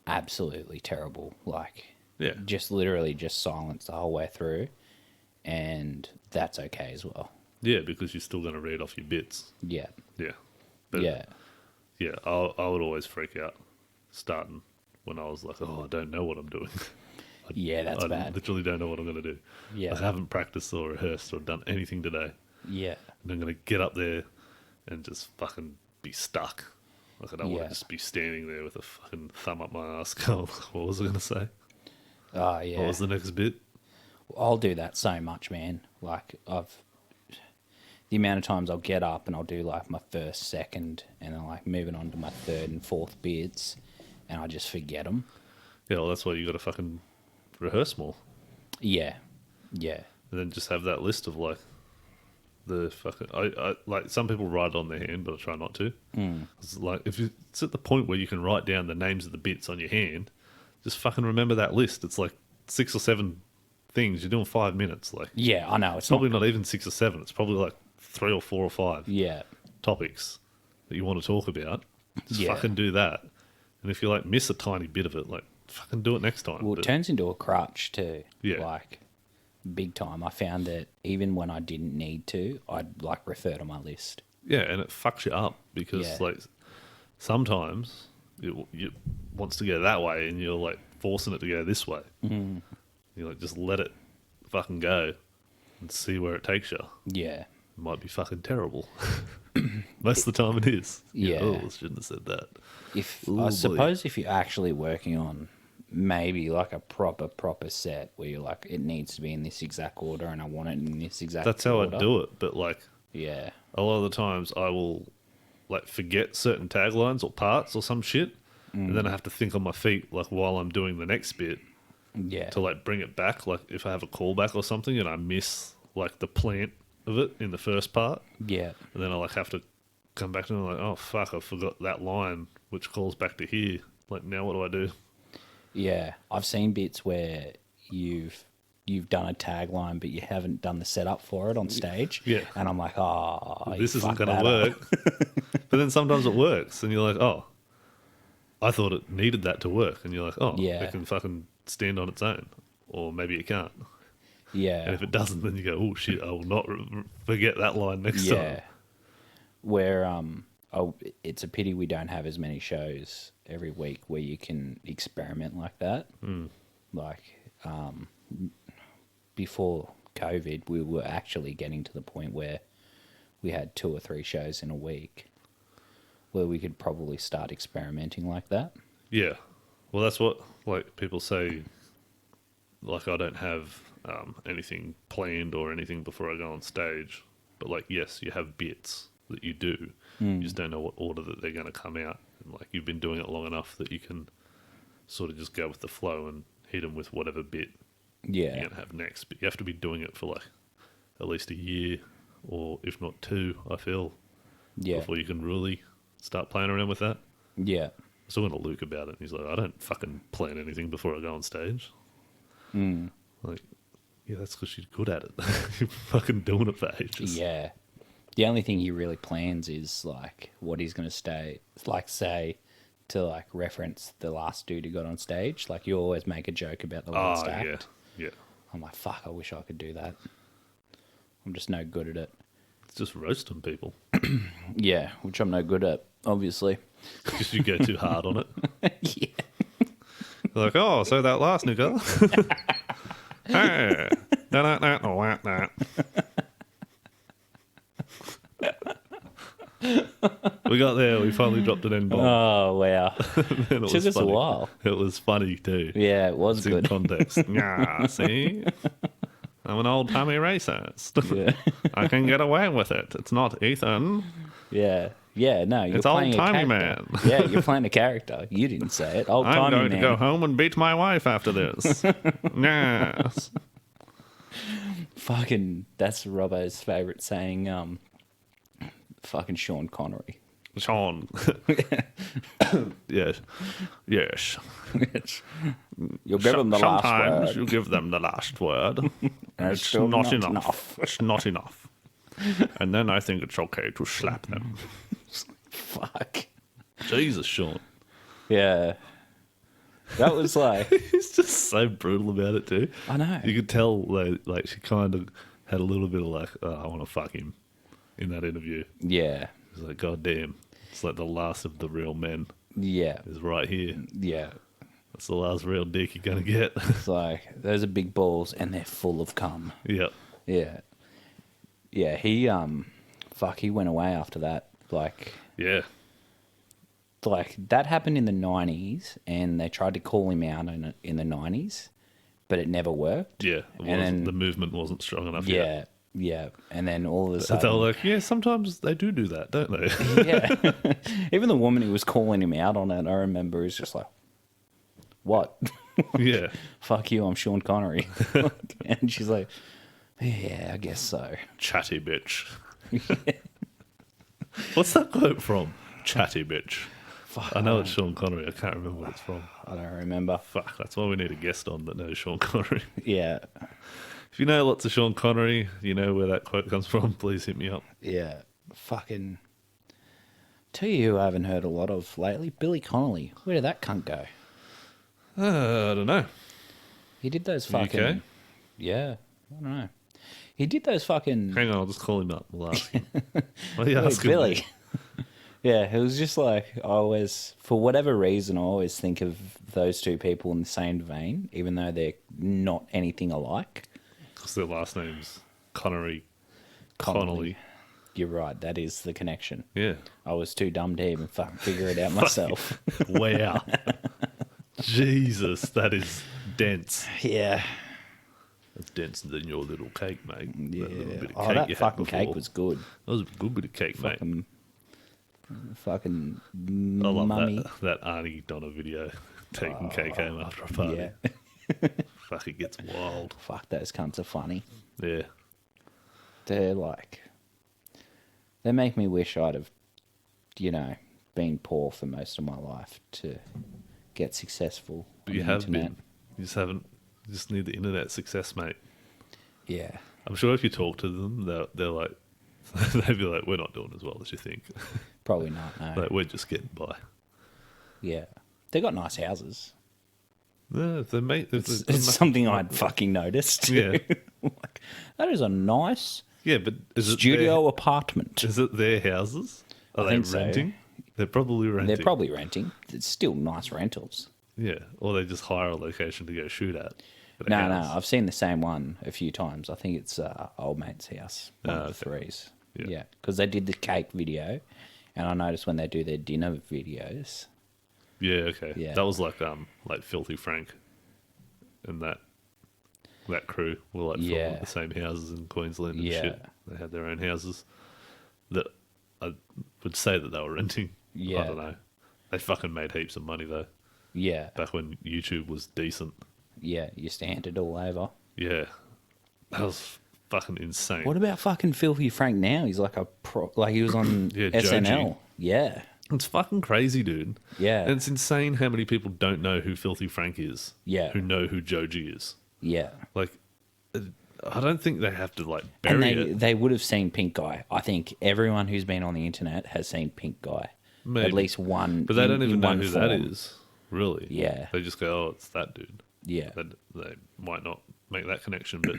absolutely terrible. Like, Yeah. just literally just silence the whole way through, and that's okay as well. Yeah, because you're still going to read off your bits. Yeah. Yeah. But Yeah. yeah, I would always freak out starting when I was like, I don't know what I'm doing. Yeah, that's I bad. literally don't know what I'm going to do. Yeah. Like, I haven't practiced or rehearsed or done anything today. Yeah. And I'm going to get up there and just fucking be stuck. Like, I don't want Yeah. to just be standing there with a fucking thumb up my ass going, what was I going to say? Oh, yeah. What was the next bit? I'll do that so much, man. Like, the amount of times I'll get up and I'll do like my first, second, and then like moving on to my third and fourth bits, and I just forget them. Yeah, well, that's why you got to fucking rehearse more. Yeah. Yeah. And then just have that list of like the fucking. I like some people write it on their hand, but I try not to. It's like if it's at the point where you can write down the names of the bits on your hand, just fucking remember that list. It's like 6 or 7 things. You're doing 5 minutes. Like, Yeah, I know. It's probably not. not even 6 or 7. It's probably like 3 or 4 or 5 Yeah. topics that you want to talk about. Just Yeah. fucking do that. And if you like miss a tiny bit of it, like fucking do it next time. Well, it But- turns into a crutch too. Yeah. Like, big time. I found that even when I didn't need to, I'd like refer to my list. Yeah, and it fucks you up because Yeah. like sometimes it wants to go that way, and you're like forcing it to go this way. You like just let it fucking go and see where it takes you. Yeah. It might be fucking terrible. Most of the time, it is. Yeah. Oh, I shouldn't have said that. I suppose if you're actually working on maybe like a proper set where you're like, it needs to be in this exact order and I want it in this exact That's how order. I do it. But like Yeah. a lot of the times, I will like forget certain taglines or parts or some shit, and then I have to think on my feet like while I'm doing the next bit Yeah. to like bring it back. Like if I have a callback or something and I miss like the plant of it in the first part, Yeah. and then I like have to come back to it and I'm like, oh fuck, I forgot that line which calls back to here. Like now what do I do? Yeah. I've seen bits where you've done a tagline but you haven't done the setup for it on stage. Yeah. And I'm like, oh, This you isn't fucked going to that up. work. But then sometimes it works and you're like, oh, I thought it needed that to work. And you're like, oh, Yeah. it can fucking stand on its own. Or maybe it can't. And Yeah. if it doesn't, then you go, oh shit, I will not forget that line next Yeah. time. Where it's a pity we don't have as many shows every week where you can experiment like that. Like before COVID, we were actually getting to the point where we had 2 or 3 shows in a week where we could probably start experimenting like that. Yeah. Well, that's what like people say. Like I don't have anything planned or anything before I go on stage. But like, yes, you have bits that you do. You just don't know what order that they're going to come out. And like you've been doing it long enough that you can sort of just go with the flow and hit them with whatever bit you're Yeah. going to have next. But you have to be doing it for like at least a year or if not 2, I feel, Yeah. before you can really start playing around with that. Yeah. I was talking to Luke about it, and he's like, I don't fucking plan anything before I go on stage. Like, yeah, that's because you're good at it. You're fucking doing it for ages. Yeah. The only thing he really plans is like what he's going to say to like reference the last dude who got on stage. Like you always make a joke about the last Oh, act. yeah. I'm like, fuck, I wish I could do that. I'm just no good at it. It's just roasting people. Yeah, which I'm no good at, obviously. Because you go too hard on it. Yeah. They're like, oh, so that last nigga. Hey. We got there. We finally dropped an N-bomb. Oh, wow. And it Took us a funny. while. It was funny too. Yeah, it was It's in good. context. Yeah, see? I'm an old-timey racist. Yeah. I can get away with it. It's not Ethan. Yeah. Yeah, no, you're It's playing a old-timey, character. man. Yeah, you're playing a character. You didn't say it. Old I'm timey going man. to go home and beat my wife after this. Yes. Fucking, that's Robbo's favourite saying. Fucking Sean Connery. Sean. Yes. Yes. You'll give him the last Sometimes word. you give them the last word. And It's still not enough. It's not enough. And then I think it's okay to slap them. Fuck. Jesus, Sean. Yeah. That was like, He's just so brutal about it too. I know. You could tell like she kind of had a little bit of like, oh, I want to fuck him in that interview. Yeah. It's like, God damn. It's like the last of the real men Yeah. is right here. Yeah. That's the last real dick you're going to get. It's like, those are big balls and they're full of cum. Yep. Yeah. Yeah, he went away after that. Like Yeah. that happened in the 90s and they tried to call him out in the 90s, but it never worked. Yeah. The movement wasn't strong enough yet. Yeah. Yeah. And then all of a They sudden, were like, yeah, sometimes they do that, don't they? yeah. Even the woman who was calling him out on it, I remember, is just like, what? Yeah. Fuck you, I'm Sean Connery. And she's like, yeah, I guess so. Chatty bitch. What's that quote from? Chatty bitch. Fuck, I know it's Sean Connery. I can't remember what it's from. I don't remember. Fuck, that's why we need a guest on that knows Sean Connery. Yeah. If you know lots of Sean Connery, you know where that quote comes from, please hit me up. Yeah. Fucking. Tell you who I haven't heard a lot of lately, Billy Connolly. Where did that cunt go? I don't know. He did those fucking. UK? Yeah. I don't know. He did those fucking. Hang on, I'll just call him up. We'll ask him. What are you Hey, asking Billy. me? Yeah, it was just like, I always, for whatever reason, I always think of those two people in the same vein, even though they're not anything alike. Because their last name's Connery. Connolly. You're right, that is the connection. Yeah. I was too dumb to even fucking figure it out myself. Wow. Jesus, that is dense. Yeah. That's denser than your little cake, mate. Yeah. That little bit of Oh, cake that you had fucking cake before. was good. That was a good bit of cake, mate. Fucking I love mummy. that Arnie Donna video taking cake home after a party. Yeah. Fuck, it gets wild. Fuck, those cunts are funny. Yeah. They're like, they make me wish I'd have, been poor for most of my life to get successful. But on you the have internet. been. You just haven't. You just need the internet success, mate. Yeah. I'm sure if you talk to them, they're like, they'd be like, we're not doing as well as you think. Probably not, no. Like, we're just getting by. Yeah. They got nice houses. Yeah, if they make, if It's, they- it's something I'd fucking noticed. Yeah. Like, that is a nice Yeah, but is studio apartment. Is it their houses? Are I they think so. renting? They're probably renting. They're probably renting. It's still nice rentals. Yeah, or they just hire a location to go shoot at. a No, house. I've seen the same one a few times. I think it's old mate's house, one of the okay. threes. Yeah. Yeah, because they did the cake video, and I noticed when they do their dinner videos. Yeah, okay. Yeah. That was like Filthy Frank and that crew were like filming Yeah. at the same houses in Queensland and Yeah. shit. They had their own houses that I would say that they were renting. Yeah. I don't know. They fucking made heaps of money though. Yeah, Back when YouTube was decent. yeah, used to hand it all over. Yeah. That was fucking insane. What about fucking Filthy Frank now? He's like he was on Yeah, SNL. Joji. Yeah, It's fucking crazy, dude. Yeah. And it's insane how many people don't know who Filthy Frank is. Yeah. Who know who Joji is. yeah. Like, I don't think they have to, like, And bury it. they would have seen Pink Guy. I think everyone who's been on the internet has seen Pink Guy. Maybe. At least one. But they don't even in know one who form. that is, really. Yeah. They just go, oh, it's that dude. Yeah. They might not make that connection, but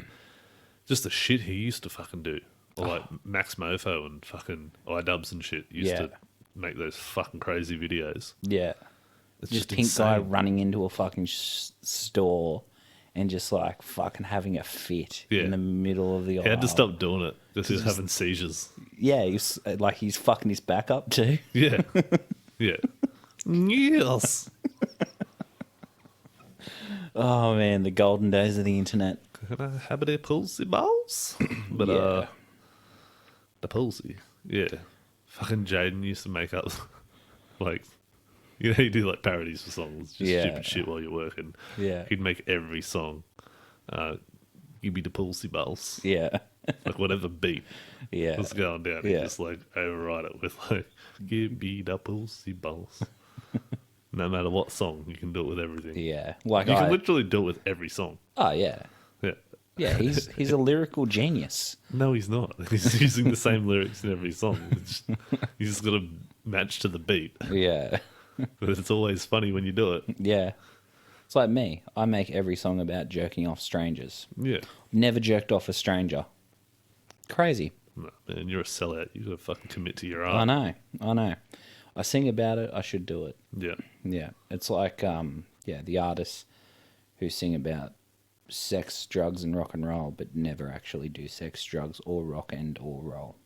just the shit he used to fucking do. Or, like, Max Mofo and fucking iDubbbz and shit used Yeah. to make those fucking crazy videos. Yeah. It's Just just Pink Guy insane. running into a fucking store and just like fucking having a fit Yeah. in the middle of the aisle. He had to stop doing it because he was having seizures. Yeah, he's fucking his back up too. Yeah. Yeah. Yes. Oh man, the golden days of the internet. Can I have a palsy balls? But Yeah. the palsy. Yeah. Fucking Jaden used to make up like you do like parodies for songs, just Yeah. stupid shit while you're working. Yeah. He'd make every song give me the palsy balls. Yeah. Like whatever beat Yeah. was going down, he'd Yeah. just like override it with like give me the palsy balls. No matter what song, you can do it with everything. Yeah. Like You can literally do it with every song. Oh yeah. Yeah. Yeah, he's a lyrical genius. No, he's not. He's using the same lyrics in every song. He's just got to match to the beat. Yeah. But it's always funny when you do it. Yeah. It's like me. I make every song about jerking off strangers. Yeah. Never jerked off a stranger. Crazy. No, man, you're a sellout. You got to fucking commit to your I art. know. I sing about it. I should do it. Yeah. Yeah. It's like, the artists who sing about sex, drugs, and rock and roll, but never actually do sex, drugs, or rock and or roll.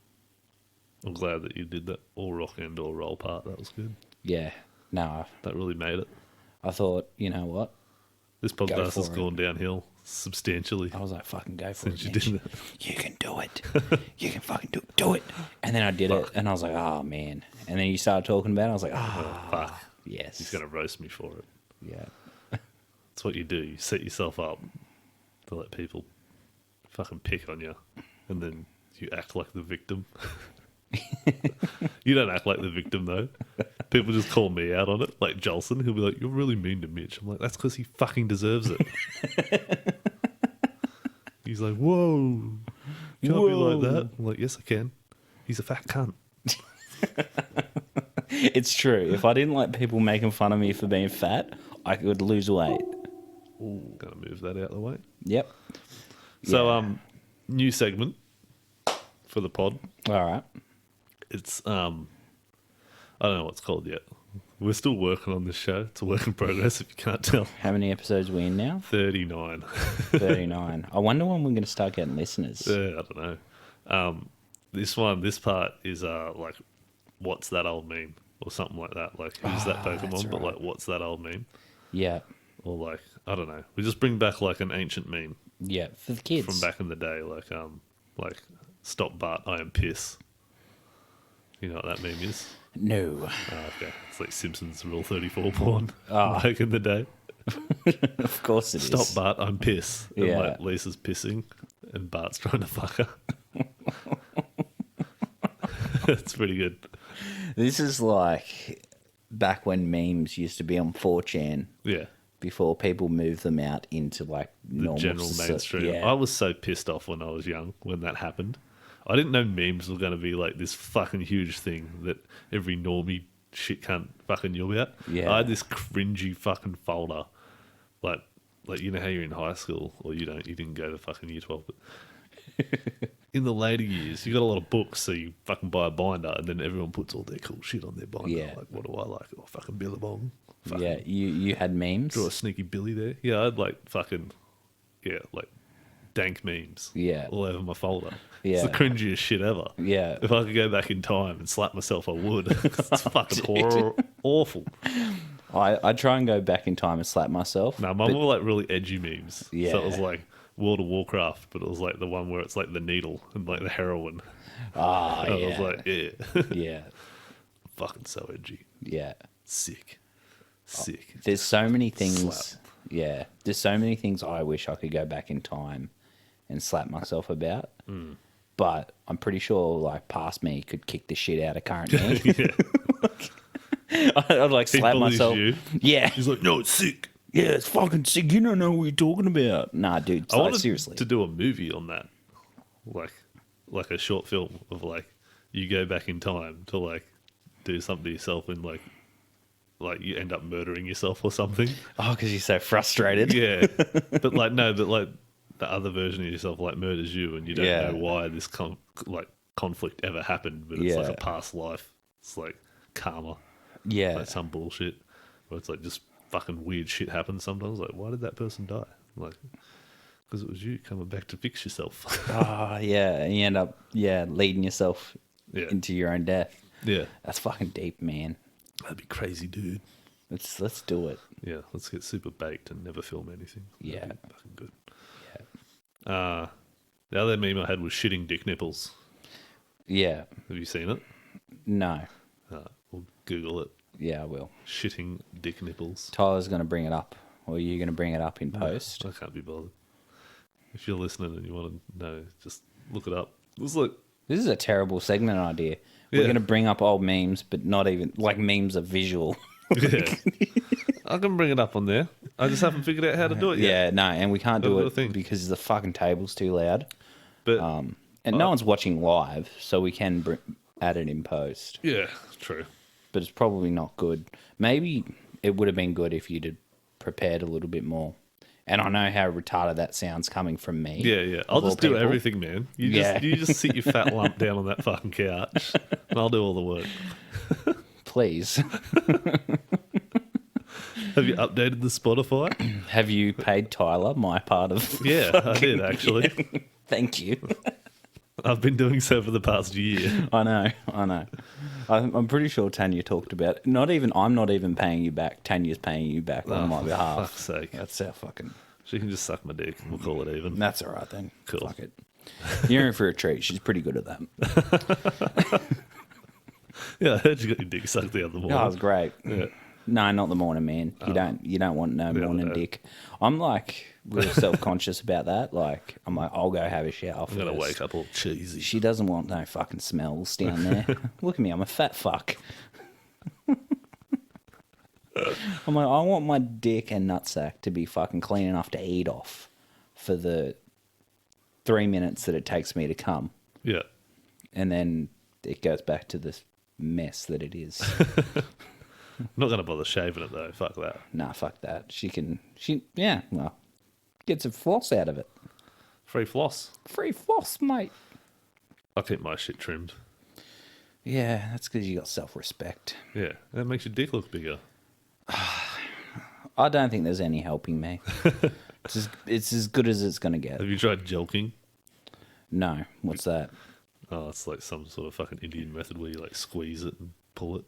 I'm glad that you did that all rock and all roll part. That was good. Yeah. No, That really made it. I thought, you know what? This podcast for has it. gone downhill substantially I was like, fucking go for since it. you Mitch. did that. You can do it. You can fucking do it. And then I did it, and I was like, oh, man. And then you started talking about it, I was like, Oh, fuck. yes. He's going to roast me for it. Yeah. That's what you do. You set yourself up to let people fucking pick on you, and then you act like the victim. You don't act like the victim, though. People just call me out on it, like Jolson. He'll be like, "You're really mean to Mitch." I'm like, "That's because he fucking deserves it." He's like, "Whoa, can't be like that." I'm like, "Yes, I can." He's a fat cunt. It's true. If I didn't like people making fun of me for being fat, I would lose weight. Ooh, gonna move that out of the way. Yep. So, Yeah. new segment for the pod. All right. It's I don't know what it's called yet. We're still working on this show. It's a work in progress if you can't tell. How many episodes are we in now? 39. 39. I wonder when we're going to start getting listeners. Yeah, I don't know. This part is like, what's that old meme? Or something like that. Like, who's that that's Pokemon? But right. like, what's that old meme? Yeah. Or like, I don't know. We just bring back like an ancient meme Yeah. For the kids. from back in the day. Like stop Bart, I am piss. You know what that meme is? No. Oh, okay. It's like Simpsons Rule 34 porn Ah. back in the day. Of course it is. Stop Bart, I'm piss. And Yeah. like Lisa's pissing and Bart's trying to fuck her. It's pretty good. This is like back when memes used to be on 4chan Yeah. before people moved them out into like The normal general mainstream. Yeah. I was so pissed off when I was young when that happened. I didn't know memes were going to be like this fucking huge thing that every normie shit cunt fucking knew about. Yeah. I had this cringy fucking folder. Like you know how you're in high school, or you didn't go to fucking year 12, but in the later years, you got a lot of books, so you fucking buy a binder, and then everyone puts all their cool shit on their binder. Yeah. Like, what do I like? Oh, fucking Billabong. Fucking Yeah. You had memes? Draw a sneaky Billy there. Yeah, I'd like fucking, like dank memes. Yeah. All over my folder. Yeah. It's the cringiest shit ever. Yeah. If I could go back in time and slap myself, I would. It's fucking horror, awful. I try and go back in time and slap myself. No, mine but- were like really edgy memes. Yeah. So it was like World of Warcraft, but it was like the one where it's like the needle and like the heroin. Ah, And yeah. I was like, yeah. Yeah. Fucking so edgy. Yeah. Sick. Sick. There's so many things. Slap. Yeah. There's so many things I wish I could go back in time and slap myself about. Mm. But I'm pretty sure, like, past me could kick the shit out of current me. Yeah. I'd like He slap bullies myself. you. Yeah. He's like, no, it's sick. Yeah, it's fucking sick. You don't know what you're talking about. Nah, dude. I Like, wanted seriously. to do a movie on that, like a short film of like you go back in time to like do something to yourself and like you end up murdering yourself or something. Oh, because you're so frustrated. Yeah, but like the other version of yourself like murders you and you don't Yeah. know why this conflict ever happened, but it's like Yeah. a past life. It's like karma, Yeah. like some bullshit where it's like just fucking weird shit happens sometimes. Like, why did that person die? Like, because it was you coming back to fix yourself. Oh, yeah. And you end up, leading yourself Yeah. into your own death. Yeah. That's fucking deep, man. That'd be crazy, dude. Let's do it. Yeah, let's get super baked and never film anything. Yeah. That'd be fucking good. Yeah. The other meme I had was shitting dick nipples. Yeah. Have you seen it? No. We'll Google it. Yeah, I will. Shitting dick nipples. Tyler's going to bring it up. Or are you going to bring it up in post? I can't be bothered. If you're listening and you want to know, just look it up. It was like, This is a terrible segment idea. We're Yeah. going to bring up old memes, but not even, like memes are visual. yeah. I can bring it up on there. I just haven't figured out how to do it yet. Yeah, no, and we can't Gotta do do a it thing. because the fucking table's too loud. But And no one's watching live, so we can add it in post. yeah, true. But it's probably not good. Maybe it would have been good if you'd have prepared a little bit more. And I know how retarded that sounds coming from me. Yeah, yeah. I'll of all just do people. everything, man. Yeah. You just sit your fat lump down on that fucking couch, and I'll do all the work. Please. Have you updated the Spotify? Have you paid Tyler my part of... Yeah, I did actually. Thank you. I've been doing so for the past year. I know. I'm pretty sure Tanya talked about it. I'm not even paying you back. Tanya's paying you back on my For behalf. fuck's sake. That's how fucking... She can just suck my dick. We'll call it even. That's all right then. Cool. Fuck it. You're in for a treat. She's pretty good at that. Yeah, I heard you got your dick sucked the other morning. Oh, it was great. Yeah. No, not the morning, man. You don't want no morning day. dick. I'm like real self conscious about that. Like I'm like, I'll go have a shower. I'm gonna first. wake up all cheesy. She doesn't want no fucking smells down there. Look at me, I'm a fat fuck. I'm like, I want my dick and nutsack to be fucking clean enough to eat off for the 3 minutes that it takes me to come. Yeah. And then it goes back to this mess that it is. I'm not gonna bother shaving it though. Fuck that. Nah, fuck that. Well, gets a floss out of it. Free floss. Free floss, mate. I keep my shit trimmed. Yeah, that's because you got self-respect. Yeah, that makes your dick look bigger. I don't think there's any helping me. It's as good as it's going to get. Have you tried jelking? No, what's that? Oh, it's like some sort of fucking Indian method where you like squeeze it and pull it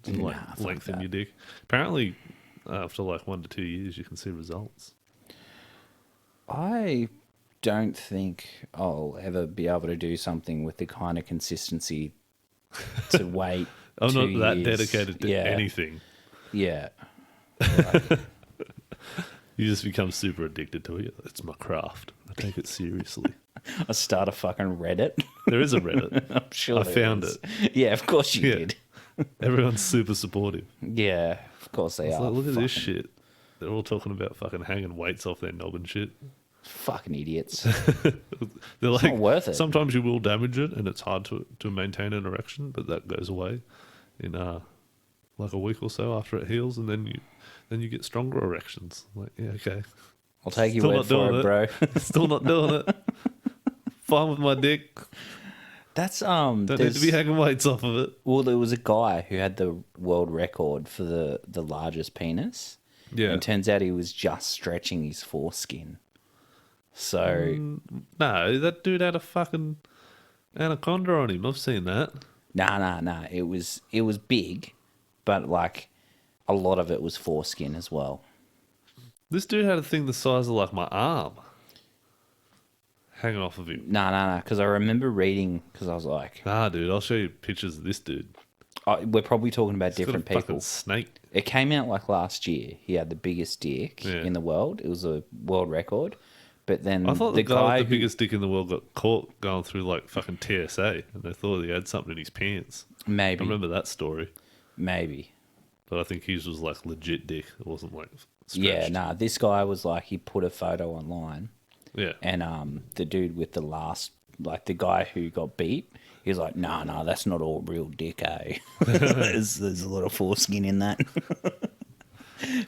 and like Nah, fuck lengthen that. your dick. Apparently, after like 1 to 2 years, you can see results. I don't think I'll ever be able to do something with the kind of consistency to wait. I'm 2 not that years. dedicated to anything. Yeah. You just become super addicted to it. It's my craft. I take it seriously. I start a fucking Reddit. There is a Reddit. I'm sure I there found is. it. Yeah, of course you Yeah. did. Everyone's super supportive. Yeah, of course they It's are. like, look at this Fucking- shit. They're all talking about fucking hanging weights off their knob and shit. Fucking idiots. They're like, not worth it. Sometimes you will damage it, and it's hard to maintain an erection, but that goes away in like a week or so after it heals, and then you get stronger erections. I'm like, yeah, okay. I'll take your Still word not for doing it, it. bro. Still not doing it. Fine with my dick. That's Don't need to be hanging weights off of it. well, there was a guy who had the world record for the largest penis. Yeah. And turns out he was just stretching his foreskin. So No, that dude had a fucking anaconda on him. I've seen that. nah. It was big, but like a lot of it was foreskin as well. This dude had a thing the size of like my arm hanging off of him. Nah. Because I remember reading, because I was like, Nah, dude, I'll show you pictures of this dude. we're probably talking about He's got different a fucking people. snake. It came out like last year. He had the biggest dick Yeah. in the world. It was a world record. But then I thought the guy guy with the who, biggest dick in the world got caught going through like fucking TSA, and they thought he had something in his pants. I maybe, remember that story, maybe. but I think his was like legit dick. It wasn't like stretched. Yeah, nah. This guy was like, he put a photo online, Yeah, and the dude with the last, like the guy who got beat, he was like, nah, that's not all real dick, eh? there's a lot of foreskin in that.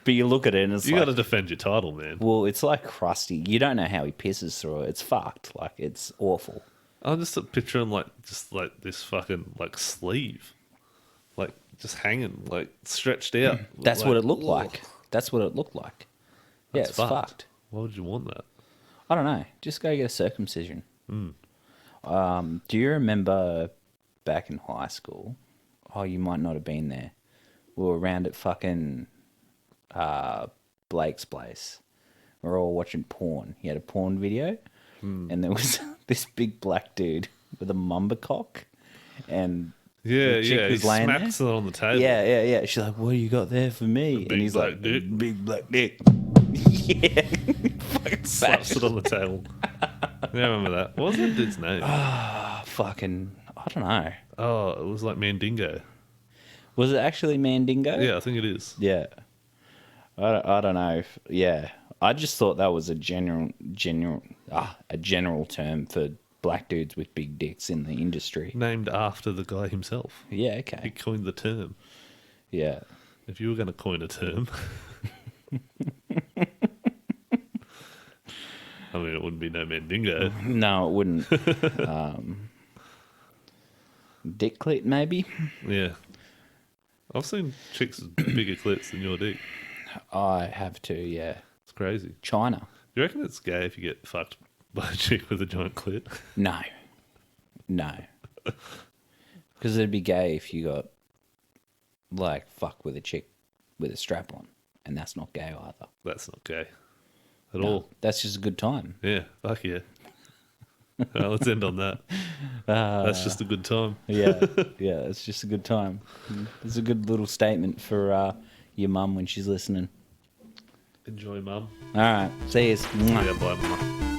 But you look at it and it's you like, got to defend your title, man. well, it's like crusty. You don't know how he pisses through it. It's fucked. Like, it's awful. I'm just picturing like just like this fucking like sleeve, like just hanging, like stretched out. That's like, what it looked ugh. like. That's what it looked like. Yeah, That's it's fucked. fucked. Why would you want that? I don't know. Just go get a circumcision. Do you remember back in high school? Oh, you might not have been there. We were around at fucking Blake's place. We were all watching porn. He had a porn video, and there was this big black dude with a mumba cock, and Yeah, the chick yeah. He was laying smacks it on the table. yeah. She's like, "What do you got there for me?" big And he's black like, dick. "Big black dick." Yeah, fucking Slaps it on the table. Yeah, I remember that. What was that dude's name? fucking. I don't know. Oh, it was like Mandingo. Was it actually Mandingo? Yeah, I think it is. Yeah. I don't know. I just thought that was a general term for black dudes with big dicks in the industry. Named after the guy himself. Yeah, He okay. coined the term. Yeah. If you were going to coin a term, I mean, it wouldn't be no Mandingo. No, it wouldn't. Dick clit, maybe? Yeah. I've seen chicks with bigger clits than your dick. I have to, yeah. It's crazy. China? Do you reckon it's gay if you get fucked by a chick with a giant clit? No. Because it'd be gay if you got, like, fucked with a chick with a strap on. And that's not gay either. That's not gay at No, all. that's just a good time. Yeah, fuck yeah. Let's end on that. That's just a good time. Yeah, it's just a good time. It's a good little statement for your mum when she's listening. Enjoy, mum. All right, see you. Yeah, bye, mum.